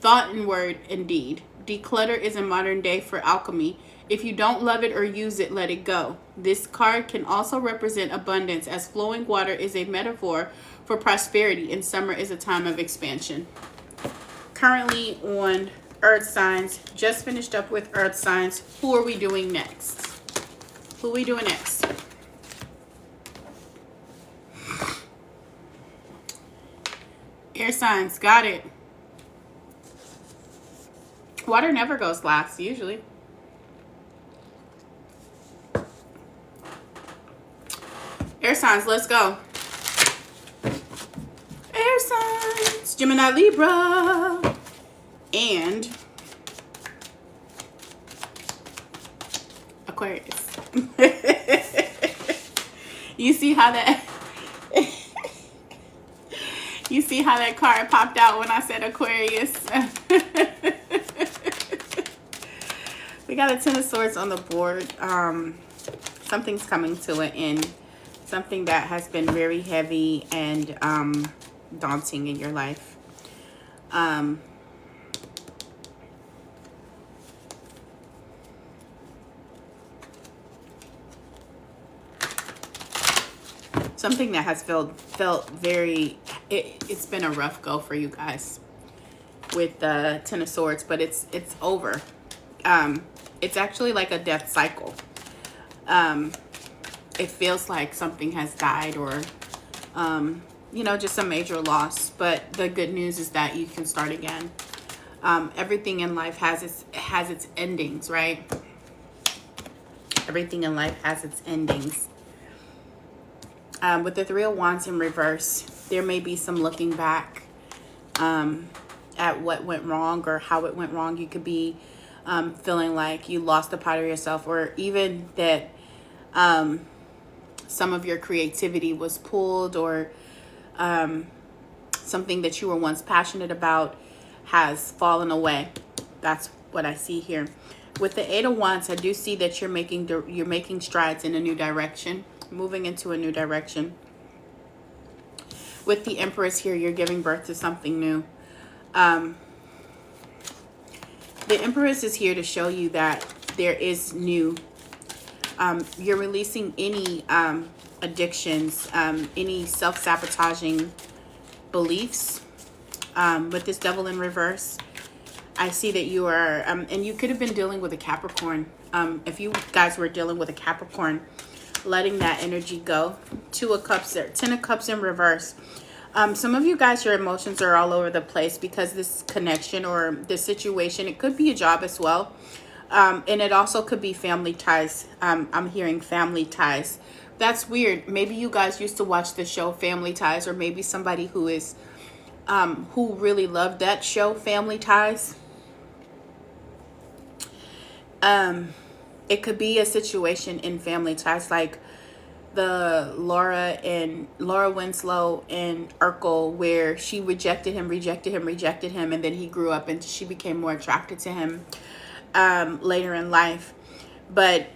A: thought and word and deed. Declutter is a modern day for alchemy, If you don't love it or use it, let it go. This card can also represent abundance, as flowing water is a metaphor for prosperity and summer is a time of expansion. Currently on earth signs, just finished up with earth signs. Who are we doing next? Who are we doing next? Air signs, got it. Water never goes last, usually. Air signs, let's go. Air signs, Gemini, Libra, and Aquarius. You see how that you see how that card popped out when I said Aquarius? We got a Ten of Swords on the board. Something's coming to an end. Something that has been very heavy and daunting in your life. Something that has felt very, it's been a rough go for you guys with the Ten of Swords, but it's over. It's actually like a death cycle. It feels like something has died, or you know, just a major loss. But the good news is that you can start again. Everything in life has its endings, right? Everything in life has its endings. With the Three of Wands in reverse, there may be some looking back at what went wrong or how it went wrong. You could be feeling like you lost a part of yourself, or even that some of your creativity was pulled, or something that you were once passionate about has fallen away. That's what I see here. With the Eight of Wands, I do see that you're making strides in a new direction, moving into a new direction. With the Empress here, you're giving birth to something new. The Empress is here to show you that there is new. You're releasing any addictions, any self-sabotaging beliefs. With this Devil in reverse, I see that you are, and you could have been dealing with a Capricorn. If you guys were dealing with a Capricorn, letting that energy go. Two of Cups there, Ten of Cups in reverse. Some of you guys, your emotions are all over the place because this connection or this situation, it could be a job as well. And it also could be family ties. I'm hearing family ties. That's weird. Maybe you guys used to watch the show Family Ties, or maybe somebody who is, who really loved that show, Family Ties. It could be a situation in Family Ties, like the Laura Winslow and Urkel, where she rejected him, and then he grew up and she became more attracted to him later in life. But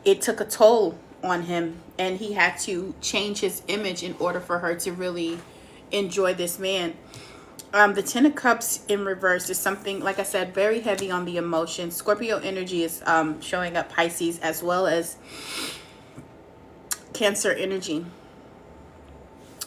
A: it took a toll on him, and he had to change his image in order for her to really enjoy this man. The Ten of Cups in reverse is something, like I said, very heavy on the emotions. Scorpio energy is showing up, Pisces, as well as Cancer energy.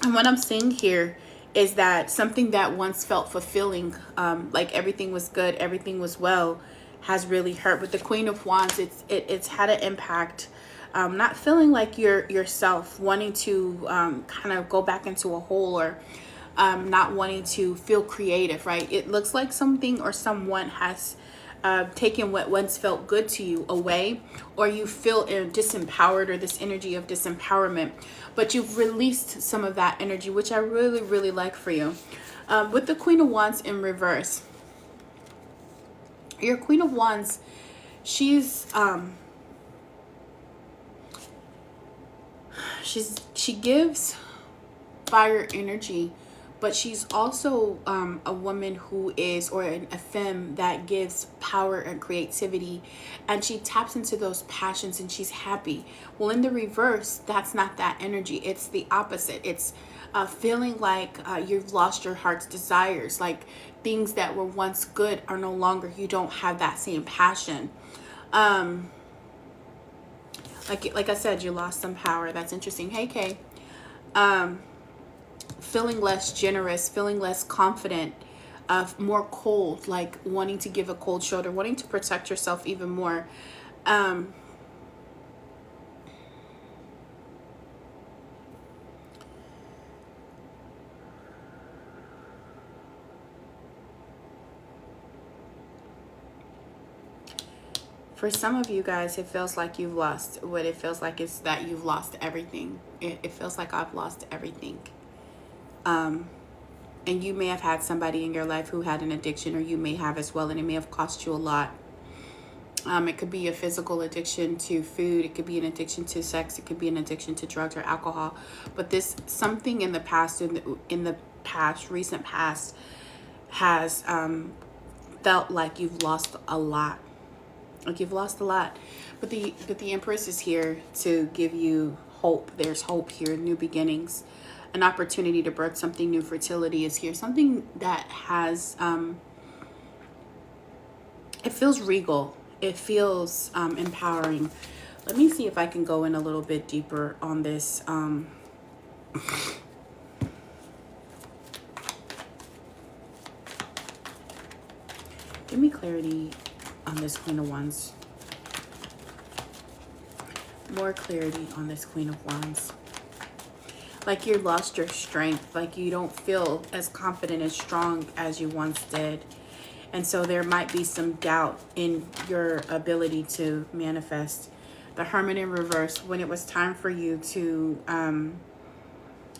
A: And what I'm seeing here is that something that once felt fulfilling, like everything was good, everything was well, has really hurt. With the Queen of Wands, it's had an impact. Not feeling like you're yourself, wanting to kind of go back into a hole, or not wanting to feel creative, right? It looks like something or someone has taken what once felt good to you away, or you feel disempowered, or this energy of disempowerment, but you've released some of that energy, which I really, really like for you. With the Queen of Wands in reverse, your Queen of Wands, she gives fire energy, but she's also a woman who is, or a femme that gives power and creativity, and she taps into those passions and she's happy. Well, in the reverse, that's not that energy. It's the opposite. It's feeling like you've lost your heart's desires, like things that were once good are no longer, you don't have that same passion. Like I said, you lost some power. That's interesting. Hey, Kay. Feeling less generous, feeling less confident, more cold, like wanting to give a cold shoulder, wanting to protect yourself even more. For some of you guys, it feels like you've lost. What it feels like is that you've lost everything. It feels like I've lost everything. And you may have had somebody in your life who had an addiction, or you may have as well, and it may have cost you a lot. It could be a physical addiction to food. It could be an addiction to sex. It could be an addiction to drugs or alcohol. But this something in the past, recent past, has felt like you've lost a lot. Like you've lost a lot. But the Empress is here to give you hope. There's hope here, new beginnings, an opportunity to birth something new. Fertility is here. Something that has it feels regal. It feels empowering. Let me see if I can go in a little bit deeper on this. Give me clarity on this Queen of Wands. More clarity on this Queen of Wands. Like you lost your strength. Like you don't feel as confident, as strong as you once did. And so there might be some doubt in your ability to manifest. The Hermit in reverse, when it was time for you to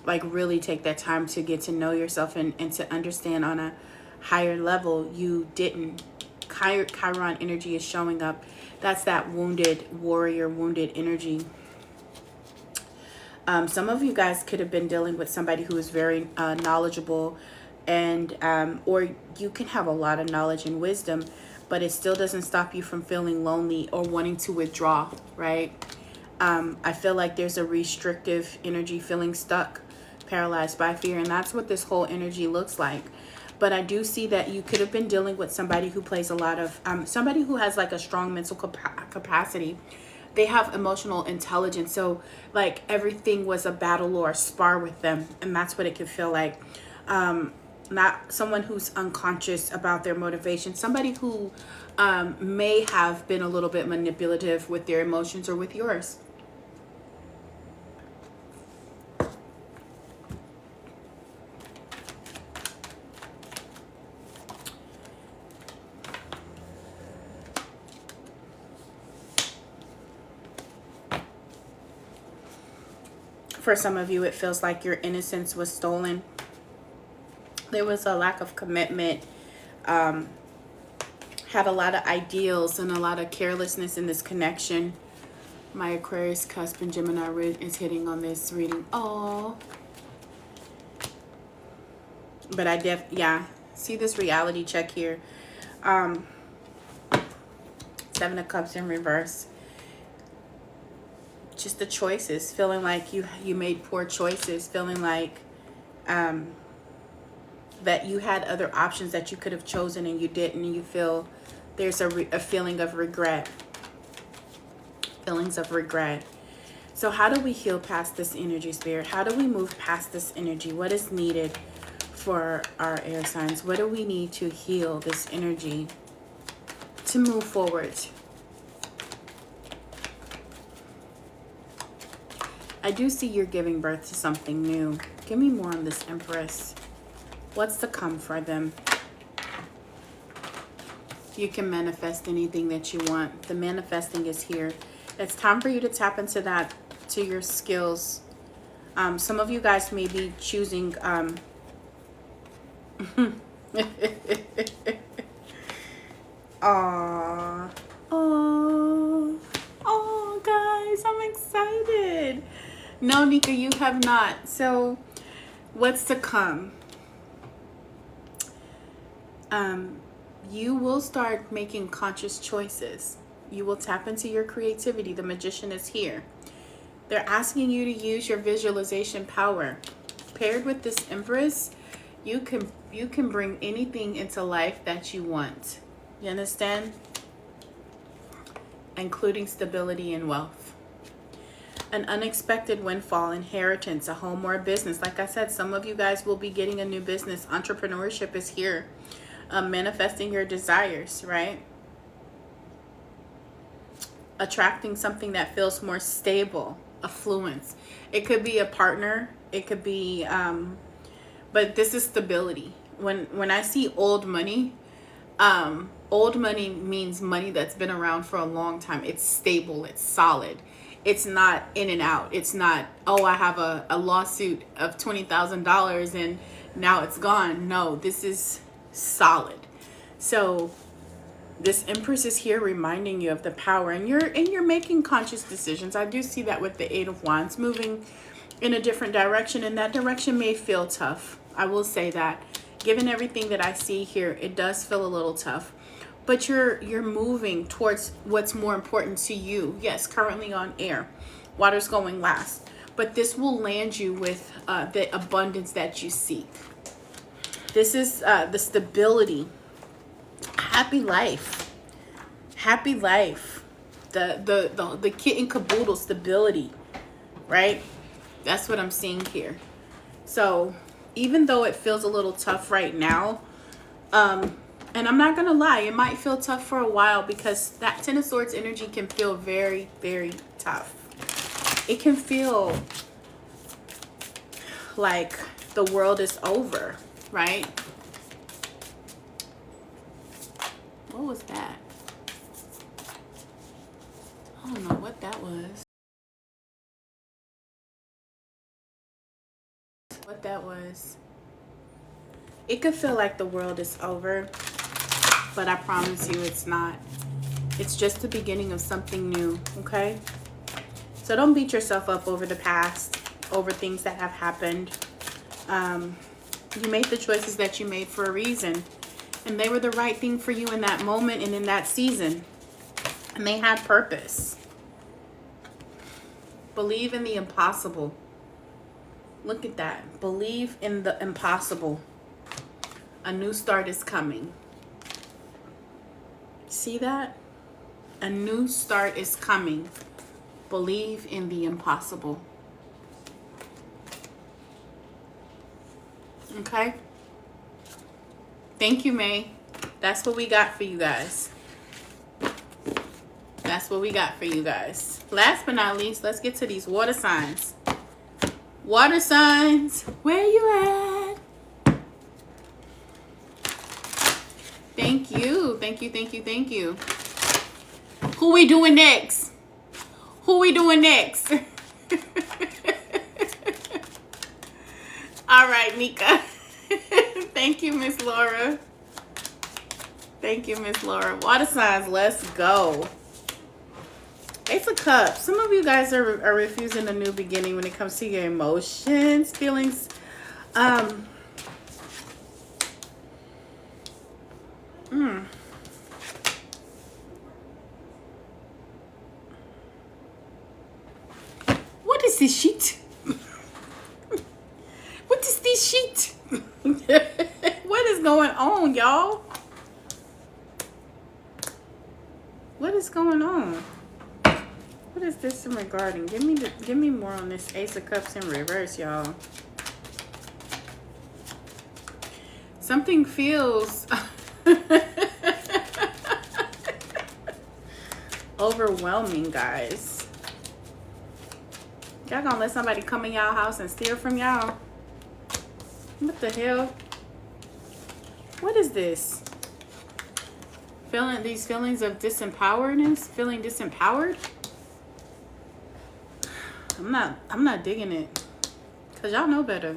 A: like really take that time to get to know yourself and to understand on a higher level, you didn't. Chiron energy is showing up. That's that wounded warrior, wounded energy. Some of you guys could have been dealing with somebody who is very knowledgeable, and or you can have a lot of knowledge and wisdom, but it still doesn't stop you from feeling lonely or wanting to withdraw, right? I feel like there's a restrictive energy, feeling stuck, paralyzed by fear, and that's what this whole energy looks like. But I do see that you could have been dealing with somebody who plays a lot of, somebody who has like a strong mental capacity. They have emotional intelligence. So like everything was a battle or a spar with them. And that's what it can feel like. Not someone who's unconscious about their motivation. Somebody who may have been a little bit manipulative with their emotions or with yours. For some of you, it feels like your innocence was stolen. There was a lack of commitment, had a lot of ideals and a lot of carelessness in this connection. My Aquarius cusp and Gemini is hitting on this reading. Oh, but yeah, see this reality check here. Seven of Cups in reverse. Just the choices, feeling like you made poor choices, feeling like that you had other options that you could have chosen and you didn't, and you feel there's a feeling of regret. Feelings of regret. So how do we heal past this energy, Spirit? How do we move past this energy? What is needed for our air signs? What do we need to heal this energy to move forward? I do see you're giving birth to something new. Give me more on this Empress. What's to come for them? You can manifest anything that you want. The manifesting is here. It's time for you to tap into that, to your skills. Some of you guys may be choosing... Aww. Oh, guys, I'm excited. No, Nika, you have not. So, what's to come? You will start making conscious choices. You will tap into your creativity. The Magician is here. They're asking you to use your visualization power. Paired with this Empress, you can bring anything into life that you want. You understand? Including stability and wealth. an unexpected windfall, inheritance, a home or a business. Like I said, some of you guys will be getting a new business. Entrepreneurship is here. Manifesting your desires, right? Attracting something that feels more stable, affluence. It could be a partner. It could be, but this is stability. When I see old money means money that's been around for a long time. It's stable. It's solid. It's not in and out. It's not, oh, I have a lawsuit of $20,000 and now it's gone. No, this is solid. So this Empress is here reminding you of the power, and you're making conscious decisions. I do see that with the Eight of Wands, moving in a different direction, and that direction may feel tough. I will say that. Given everything that I see here, it does feel a little tough. But you're moving towards what's more important to you. Yes, currently on air. Water's going last. But this will land you with the abundance that you seek. This is the stability. Happy life. Happy life. The kit and caboodle stability. Right? That's what I'm seeing here. So even though it feels a little tough right now, and I'm not gonna lie, it might feel tough for a while, because that Ten of Swords energy can feel very, very tough. It can feel like the world is over, right? What was that? I don't know what that was. What that was. It could feel like the world is over, but I promise you it's not. It's just the beginning of something new, okay? So don't beat yourself up over the past, over things that have happened. You made the choices that you made for a reason, and they were the right thing for you in that moment and in that season, and they had purpose. Believe in the impossible. Look at that. Believe in the impossible. A new start is coming. See that? A new start is coming. Believe in the impossible. Okay? Thank you, May. That's what we got for you guys. That's what we got for you guys. Last but not least, let's get to these water signs. Water signs, where you at? Thank you. Thank you, thank you, thank you. Who we doing next? Who we doing next? All right, Nika. Thank you, Miss Laura. Thank you, Miss Laura. Water signs, let's go. Ace of Cups. Some of you guys are refusing a new beginning when it comes to your emotions, feelings. What is this sheet? What is this sheet? What is going on, y'all? What is going on? What is this in regarding? Give me more on this Ace of Cups in reverse, y'all. Something feels overwhelming, guys. Y'all gonna let somebody come in y'all house and steal from y'all? What the hell? What is this? Feeling these feelings of disempoweredness? Feeling disempowered? I'm not digging it. Cause y'all know better.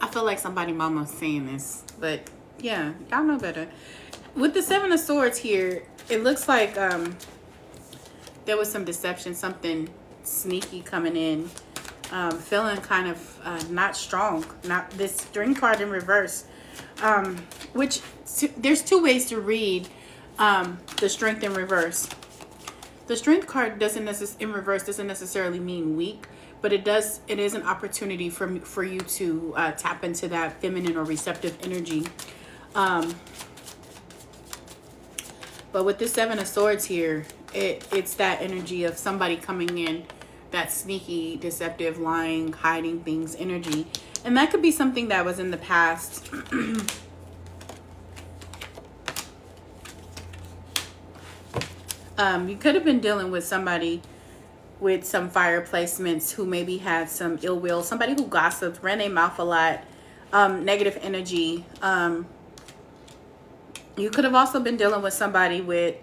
A: I feel like somebody mama's saying this, but yeah, y'all know better. With the Seven of Swords here, it looks like there was some deception, something sneaky coming in. Feeling kind of not strong. Not this string card in reverse. Which there's two ways to read the Strength in reverse. The Strength card in reverse doesn't necessarily mean weak, but it is an opportunity for you to tap into that feminine or receptive energy. But with this Seven of Swords here, It's that energy of somebody coming in, that sneaky, deceptive, lying, hiding things energy. And that could be something that was in the past. You could have been dealing with somebody with some fire placements who maybe had some ill will, somebody who gossiped, ran their mouth a lot, negative energy. You could have also been dealing with somebody with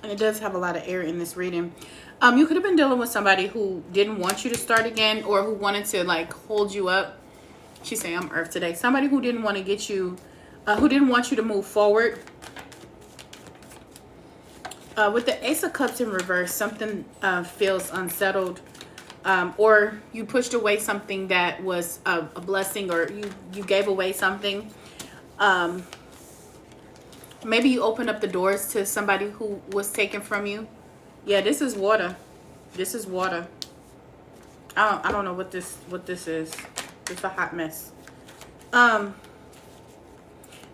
A: and it does have a lot of air in this reading. You could have been dealing with somebody who didn't want you to start again, or who wanted to like hold you up. She's saying I'm Earth today. Somebody who didn't want to get you, who didn't want you to move forward. With the Ace of Cups in reverse, something feels unsettled, or you pushed away something that was a blessing, or you gave away something. Maybe you opened up the doors to somebody who was taken from you. Yeah, this is water. This is water. I don't know what this is. It's a hot mess.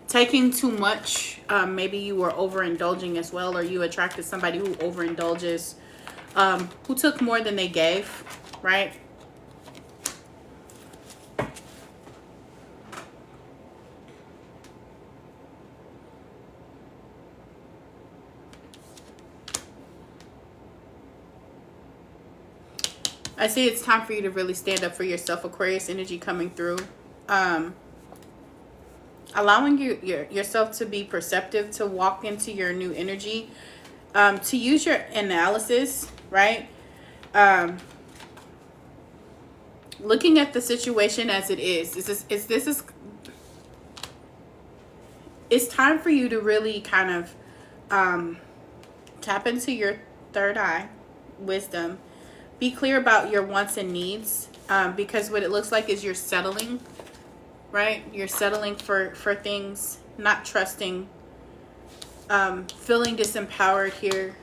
A: Taking too much. Maybe you were overindulging as well, or you attracted somebody who overindulges, who took more than they gave, right? I see it's time for you to really stand up for yourself. Aquarius energy coming through. Allowing yourself to be perceptive, to walk into your new energy, to use your analysis, right? Looking at the situation as it is. It's time for you to really kind of tap into your third eye, wisdom. Be clear about your wants and needs, because what it looks like is you're settling, right? You're settling for things, not trusting, feeling disempowered here.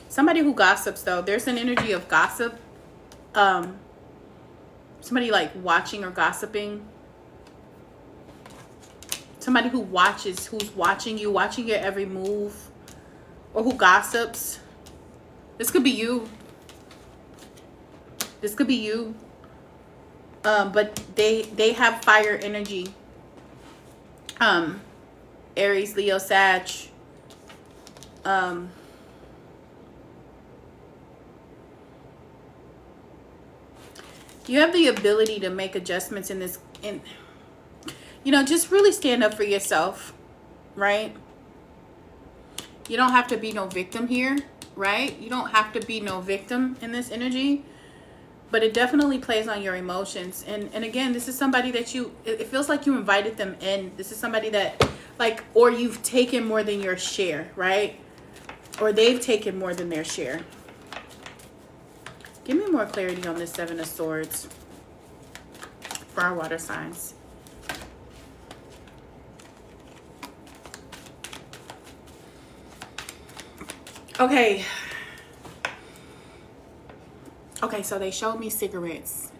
A: Somebody who gossips, though, there's an energy of gossip. Somebody like watching or gossiping. Somebody who watches, who's watching you, watching your every move, or who gossips. This could be you. This could be you. But they have fire energy. Aries, Leo, Sag. You have the ability to make adjustments in this, just really stand up for yourself, right? You don't have to be no victim here, right? You don't have to be no victim in this energy, but it definitely plays on your emotions. And again, this is somebody that it feels like you invited them in. This is somebody that or you've taken more than your share, right? Or they've taken more than their share. Give me more clarity on this Seven of Swords for our water signs. Okay, so they showed me cigarettes.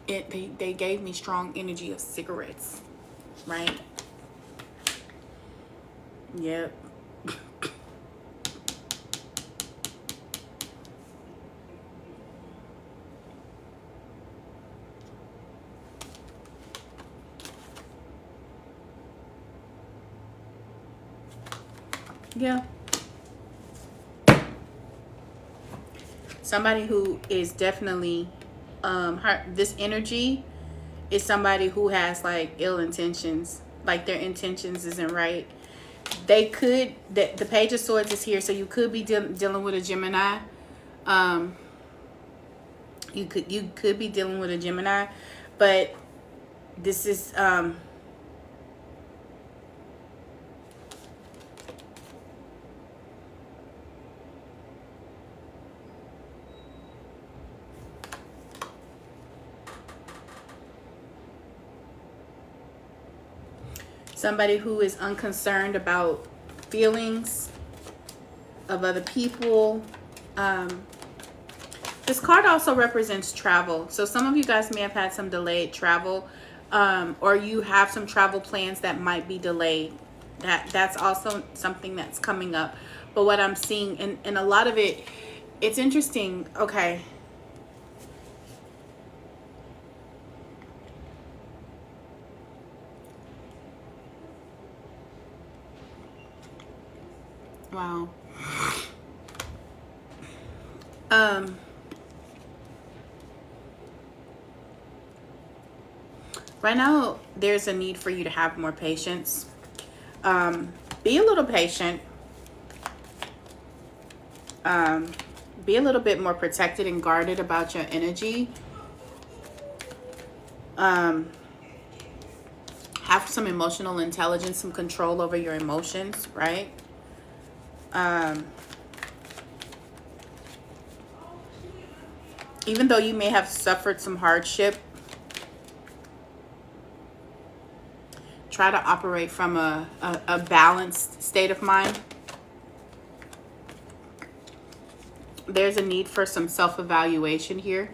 A: They gave me strong energy of cigarettes, right? Yep. Yeah. Somebody who is definitely this energy is somebody who has ill intentions, their intentions isn't right. They could, the Page of Swords is here, so you could be dealing with a Gemini. You could be dealing with a Gemini, but this is Somebody who is unconcerned about feelings of other people. This card also represents travel. So some of you guys may have had some delayed travel, or you have some travel plans that might be delayed. That's also something that's coming up. But what I'm seeing, and a lot of it, it's interesting. Okay. Wow. Right now, there's a need for you to have more patience. Be a little patient. Be a little bit more protected and guarded about your energy. Have some emotional intelligence, some control over your emotions, right? Even though you may have suffered some hardship, try to operate from a balanced state of mind. There's a need for some self-evaluation here.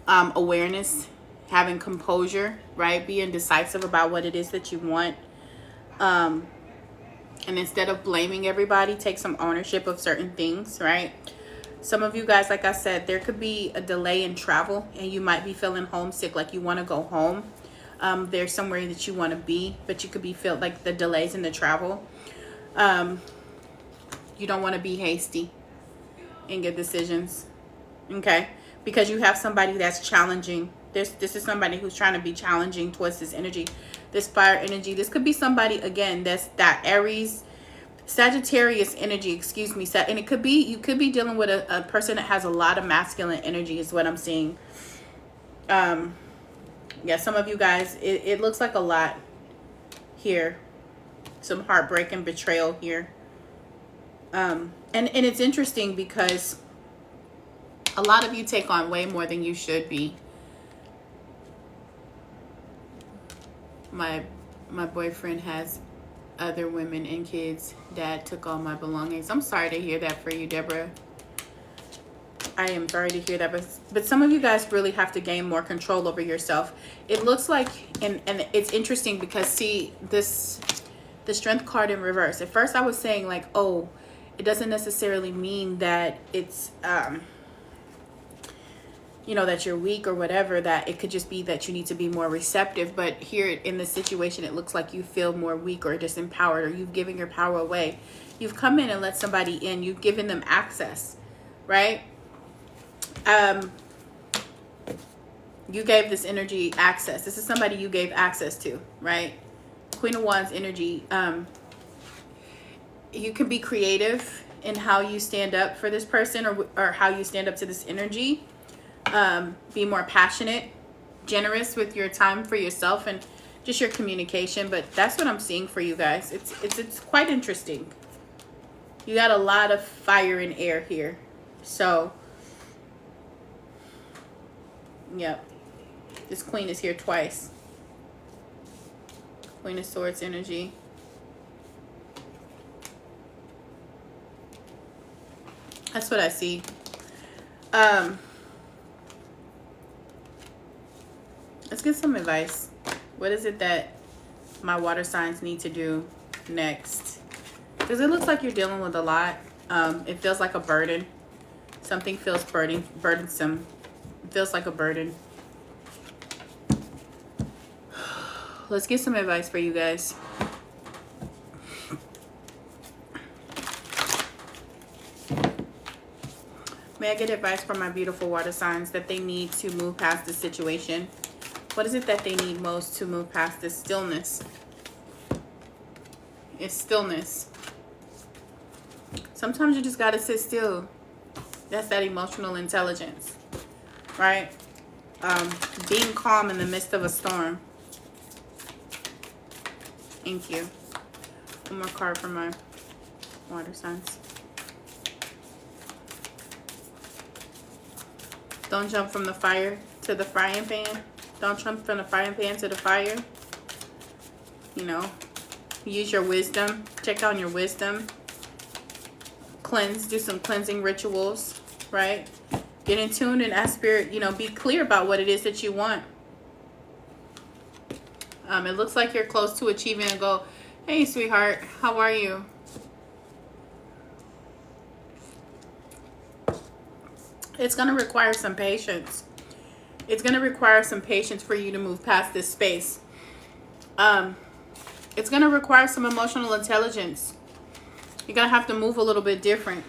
A: Awareness, having composure, right? Being decisive about what it is that you want. And instead of blaming everybody, take some ownership of certain things, right? Some of you guys, like I said, there could be a delay in travel and you might be feeling homesick, like you want to go home. There's somewhere that you want to be, but you could be felt like the delays in the travel. You don't want to be hasty in your decisions, okay? Because you have somebody that's challenging. This is somebody who's trying to be challenging towards this energy, this fire energy. This could be somebody, again, that's that Aries, Sagittarius energy, excuse me. And it could be, you could be dealing with a person that has a lot of masculine energy is what I'm seeing. Yeah, some of you guys, it looks like a lot here. Some heartbreak and betrayal here. And it's interesting because a lot of you take on way more than you should be. My boyfriend has other women and kids. Dad took all my belongings. I'm sorry to hear that for you, Deborah. I am sorry to hear that, but some of you guys really have to gain more control over yourself. It looks like, and it's interesting because, see, the Strength card in reverse. At first I was saying like, oh, it doesn't necessarily mean that it's, you know, that you're weak or whatever, that it could just be that you need to be more receptive. But here in this situation, it looks like you feel more weak or disempowered, or you've given your power away. You've come in and let somebody in. You've given them access, right? You gave this energy access. This is somebody you gave access to, right? Queen of Wands energy. You can be creative in how you stand up for this person, or how you stand up to this energy. Be more passionate, generous with your time for yourself and just your communication. But that's what I'm seeing for you guys. It's quite interesting. You got a lot of fire and air here. So, yep. This Queen is here twice. Queen of Swords energy. That's what I see. Let's get some advice. What is it that my water signs need to do next? Because it looks like you're dealing with a lot. It feels like a burden. Something feels burdensome. It feels like a burden. Let's get some advice for you guys. May I get advice from my beautiful water signs that they need to move past this situation? What is it that they need most to move past this stillness? It's stillness. Sometimes you just got to sit still. That's that emotional intelligence, right? Being calm in the midst of a storm. Thank you. One more card for my water signs. Don't jump from the fire to the frying pan. Don't jump from the frying pan to the fire. you know, use your wisdom. Check on your wisdom. Cleanse, do some cleansing rituals, right? Get in tune and ask Spirit, you know, be clear about what it is that you want. It looks like you're close to achieving a goal. Hey, sweetheart, how are you? It's going to require some patience. It's going to require some patience for you to move past this space. It's going to require some emotional intelligence. You're going to have to move a little bit different.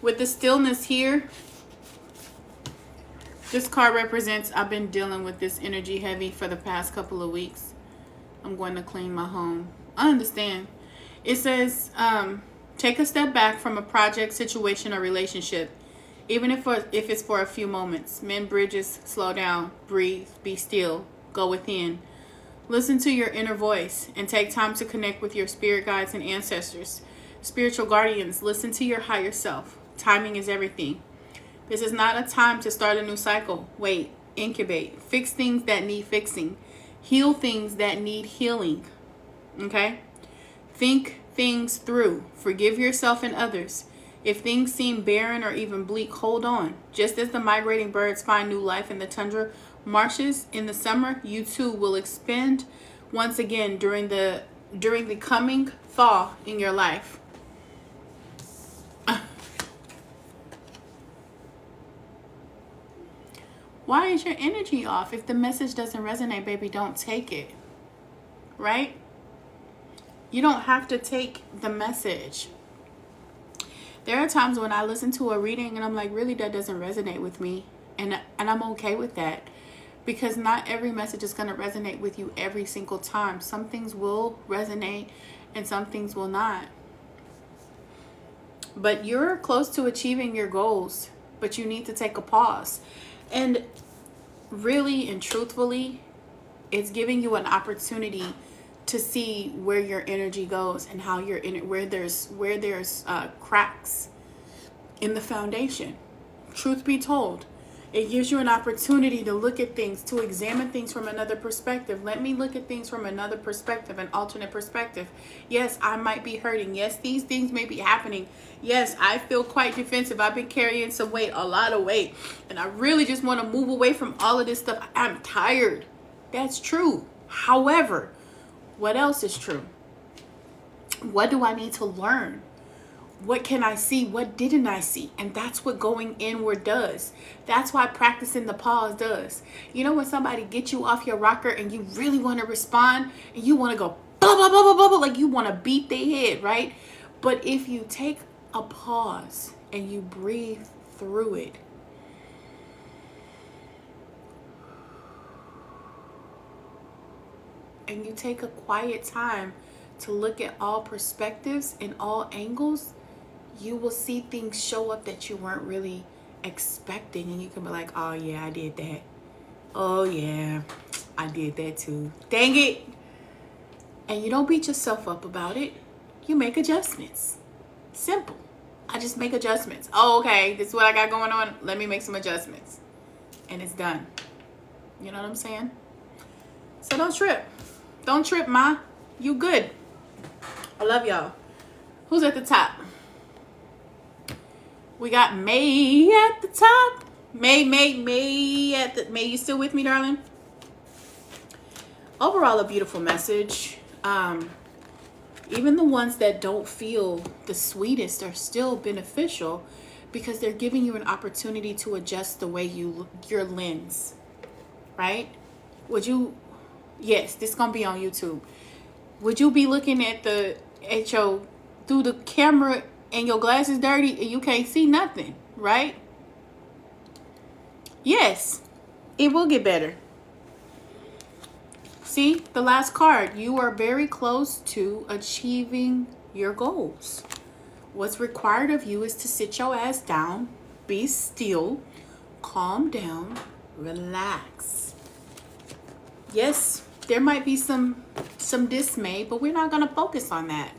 A: With the stillness here, this card represents I've been dealing with this energy heavy for the past couple of weeks. I'm going to clean my home. I understand. It says, take a step back from a project, situation, or relationship. Even if it's for a few moments. Mend bridges, slow down, breathe, be still, go within. Listen to your inner voice and take time to connect with your spirit guides and ancestors. Spiritual guardians, listen to your higher self. Timing is everything. This is not a time to start a new cycle. Wait, incubate, fix things that need fixing, heal things that need healing. Okay? Think things through. Forgive yourself and others. If things seem barren or even bleak, hold on. Just as the migrating birds find new life in the tundra marshes in the summer, you too will expand once again during the coming thaw in your life. Why is your energy off? If the message doesn't resonate, baby, don't take it. Right? You don't have to take the message. There are times when I listen to a reading and I'm like, really, that doesn't resonate with me. And I'm okay with that. Because not every message is going to resonate with you every single time. Some things will resonate and some things will not. But you're close to achieving your goals. But you need to take a pause. And really and truthfully, it's giving you an opportunity to see where your energy goes and how you're in it, where there's cracks in the foundation. Truth be told, it gives you an opportunity to look at things, to examine things from another perspective. Let me look at things from another perspective, an alternate perspective. Yes, I might be hurting. Yes, these things may be happening. Yes, I feel quite defensive. I've been carrying some weight, a lot of weight, and I really just want to move away from all of this stuff. I'm tired. That's true. However, what else is true? What do I need to learn? What can I see? What didn't I see? And that's what going inward does. That's why practicing the pause does. You know when somebody gets you off your rocker and you really want to respond and you want to go blah, blah, blah, blah, blah, blah, like you want to beat their head, right? But if you take a pause and you breathe through it, and you take a quiet time to look at all perspectives and all angles, you will see things show up that you weren't really expecting. And you can be like, oh yeah, I did that. Oh yeah, I did that too. Dang it. And you don't beat yourself up about it. You make adjustments. Simple. I just make adjustments. Oh, okay, this is what I got going on. Let me make some adjustments. And it's done. You know what I'm saying? So don't trip. Don't trip, ma. You good. I love y'all. Who's at the top? We got May at the top. May at the... May, you still with me, darling? Overall, a beautiful message. Even the ones that don't feel the sweetest are still beneficial because they're giving you an opportunity to adjust the way your lens, right? Would you... Yes, this is going to be on YouTube. Would you be looking at your through the camera and your glasses dirty and you can't see nothing, right? Yes, it will get better. See, the last card. You are very close to achieving your goals. What's required of you is to sit your ass down, be still, calm down, relax. Yes, there might be some dismay, but we're not going to focus on that.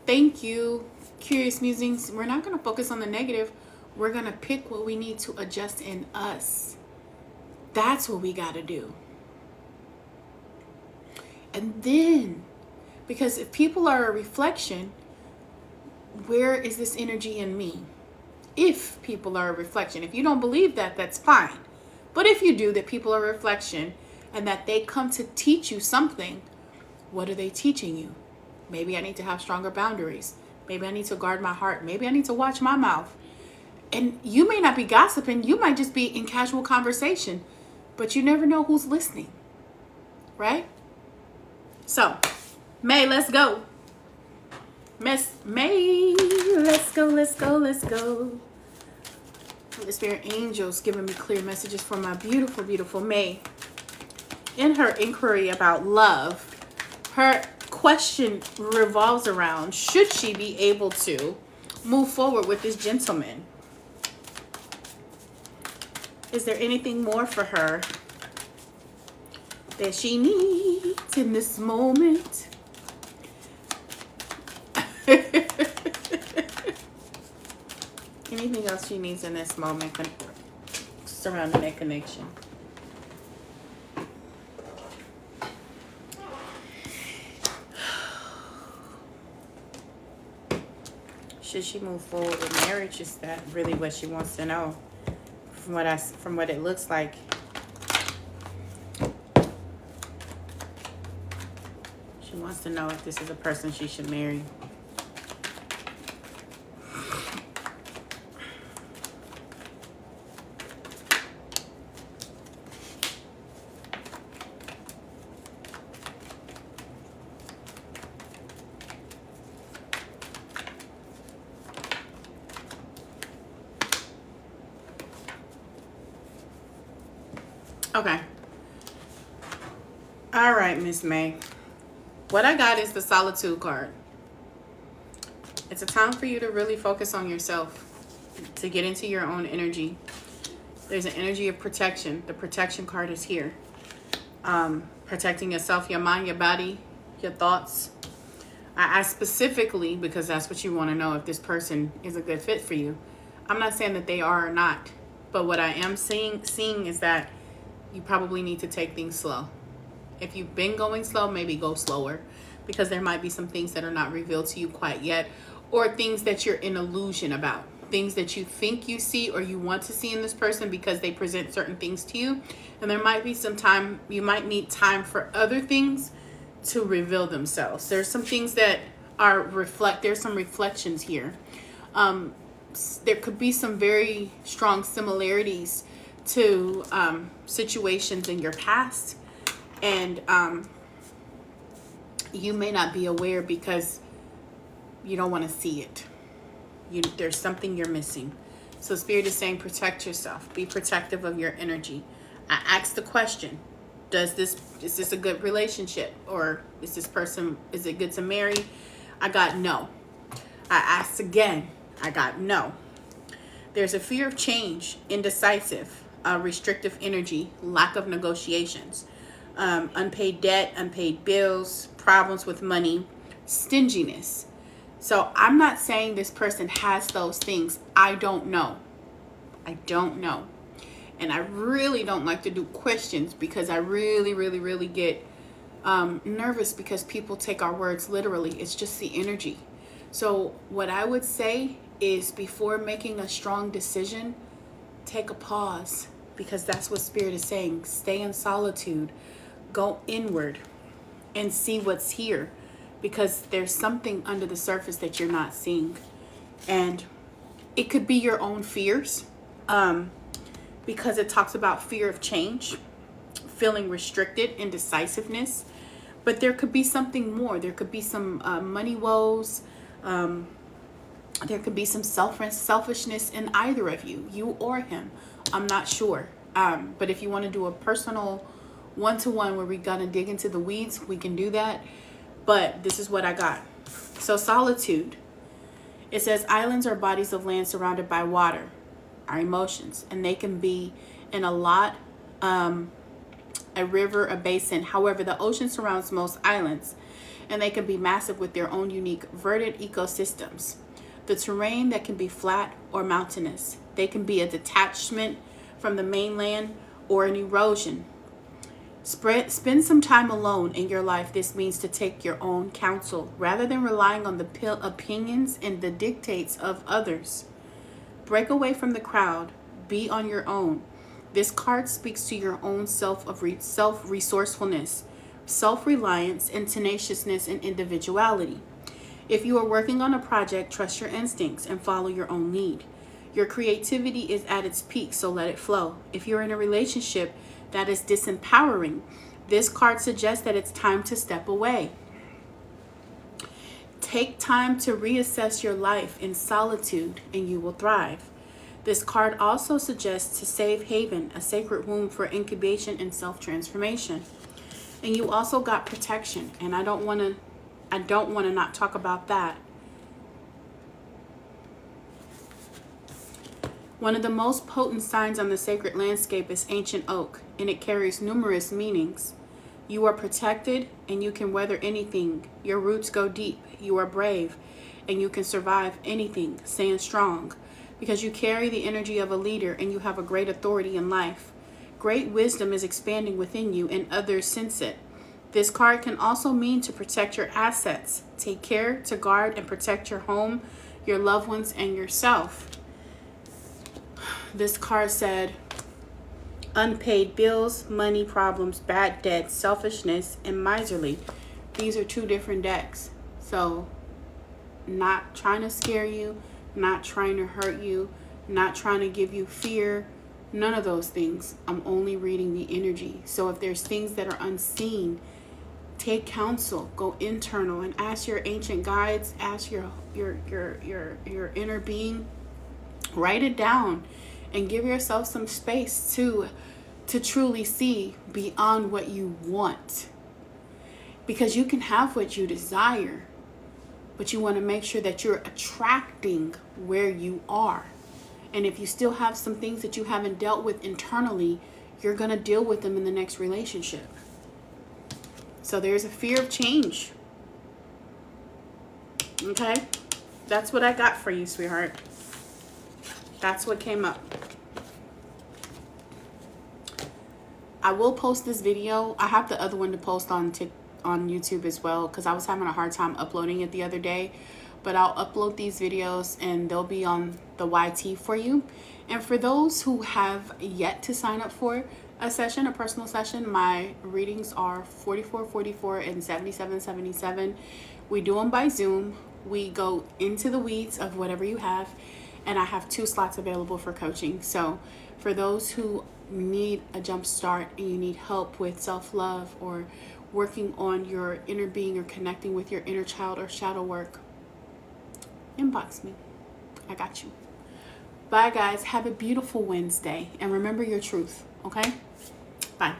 A: Thank you, Curious Musings. We're not going to focus on the negative. We're going to pick what we need to adjust in us. That's what we got to do. And then, because if people are a reflection, where is this energy in me? If people are a reflection. If you don't believe that, that's fine. But if you do, that people are a reflection and that they come to teach you something, what are they teaching you? Maybe I need to have stronger boundaries. Maybe I need to guard my heart. Maybe I need to watch my mouth. And you may not be gossiping. You might just be in casual conversation. But you never know who's listening. Right? So, May, let's go. Miss May, let's go, let's go, let's go. The spirit angels giving me clear messages for my beautiful, beautiful May. In her inquiry about love, her question revolves around, should she be able to move forward with this gentleman? Is there anything more for her that she needs in this moment? Anything else she needs in this moment surrounding that connection? Should she move forward with marriage? Is that really what she wants to know? From what it looks like. She wants to know if this is a person she should marry. Okay. All right, Miss May. What I got is the Solitude card. It's a time for you to really focus on yourself, to get into your own energy. There's an energy of protection. The protection card is here. Protecting yourself, your mind, your body, your thoughts. I asked specifically because that's what you want to know, if this person is a good fit for you. I'm not saying that they are or not, but what I am seeing is that you probably need to take things slow. If you've been going slow, maybe go slower, because there might be some things that are not revealed to you quite yet, or things that you're in illusion about, things that you think you see or you want to see in this person because they present certain things to you. And there might be some time, you might need time for other things to reveal themselves. There's some things that are there's some reflections here. There could be some very strong similarities to situations in your past, and you may not be aware because you don't want to see it. There's something you're missing. So Spirit is saying, protect yourself, be protective of your energy. I asked the question, is this a good relationship, or is it good to marry? I got no. I asked again, I got no. There's a fear of change, indecisive, restrictive energy, lack of negotiations, unpaid debt, unpaid bills, problems with money, stinginess. So I'm not saying this person has those things. I don't know. And I really don't like to do questions because I really get nervous because people take our words literally. It's just the energy. So what I would say is, before making a strong decision, take a pause, because that's what Spirit is saying. Stay in solitude, go inward and see what's here, because there's something under the surface that you're not seeing. And it could be your own fears, because it talks about fear of change, feeling restricted, indecisiveness. But there could be something more. There could be some money woes. There could be some selfishness in either of you, you or him. I'm not sure. But if you want to do a personal one-to-one where we're going to dig into the weeds, we can do that. But this is what I got. So solitude. It says islands are bodies of land surrounded by water, our emotions. And they can be in a lot, a river, a basin. However, the ocean surrounds most islands, and they can be massive with their own unique verdant ecosystems. The terrain that can be flat or mountainous. They can be a detachment from the mainland or an erosion. Spend some time alone in your life. This means to take your own counsel rather than relying on the opinions and the dictates of others. Break away from the crowd. Be on your own. This card speaks to your own self-resourcefulness, self-reliance, and tenaciousness and individuality. If you are working on a project, trust your instincts and follow your own lead. Your creativity is at its peak, so let it flow. If you're in a relationship that is disempowering, this card suggests that it's time to step away. Take time to reassess your life in solitude and you will thrive. This card also suggests a safe haven, a sacred womb for incubation and self-transformation. And you also got protection, and I don't want to not talk about that. One of the most potent signs on the sacred landscape is ancient oak, and it carries numerous meanings. You are protected and you can weather anything. Your roots go deep. You are brave and you can survive anything. Stand strong because you carry the energy of a leader and you have a great authority in life. Great wisdom is expanding within you and others sense it. This card can also mean to protect your assets. Take care to guard and protect your home, your loved ones, and yourself. This card said, unpaid bills, money problems, bad debt, selfishness, and miserly. These are two different decks. So, not trying to scare you, not trying to hurt you, not trying to give you fear, none of those things. I'm only reading the energy. So if there's things that are unseen, take counsel, go internal and ask your ancient guides, ask your inner being, write it down and give yourself some space to truly see beyond what you want. Because you can have what you desire, but you want to make sure that you're attracting where you are. And if you still have some things that you haven't dealt with internally, you're going to deal with them in the next relationship. So there's a fear of change. Okay? That's what I got for you, sweetheart. That's what came up. I will post this video. I have the other one to post on YouTube as well because I was having a hard time uploading it the other day. But I'll upload these videos and they'll be on the YT for you. And for those who have yet to sign up for a session, a personal session, my readings are 4444 and 7777. We do them by Zoom. We go into the weeds of whatever you have. And I have 2 slots available for coaching. So for those who need a jump start and you need help with self-love or working on your inner being or connecting with your inner child or shadow work, inbox me. I got you. Bye guys. Have a beautiful Wednesday and remember your truth. Okay? Bye.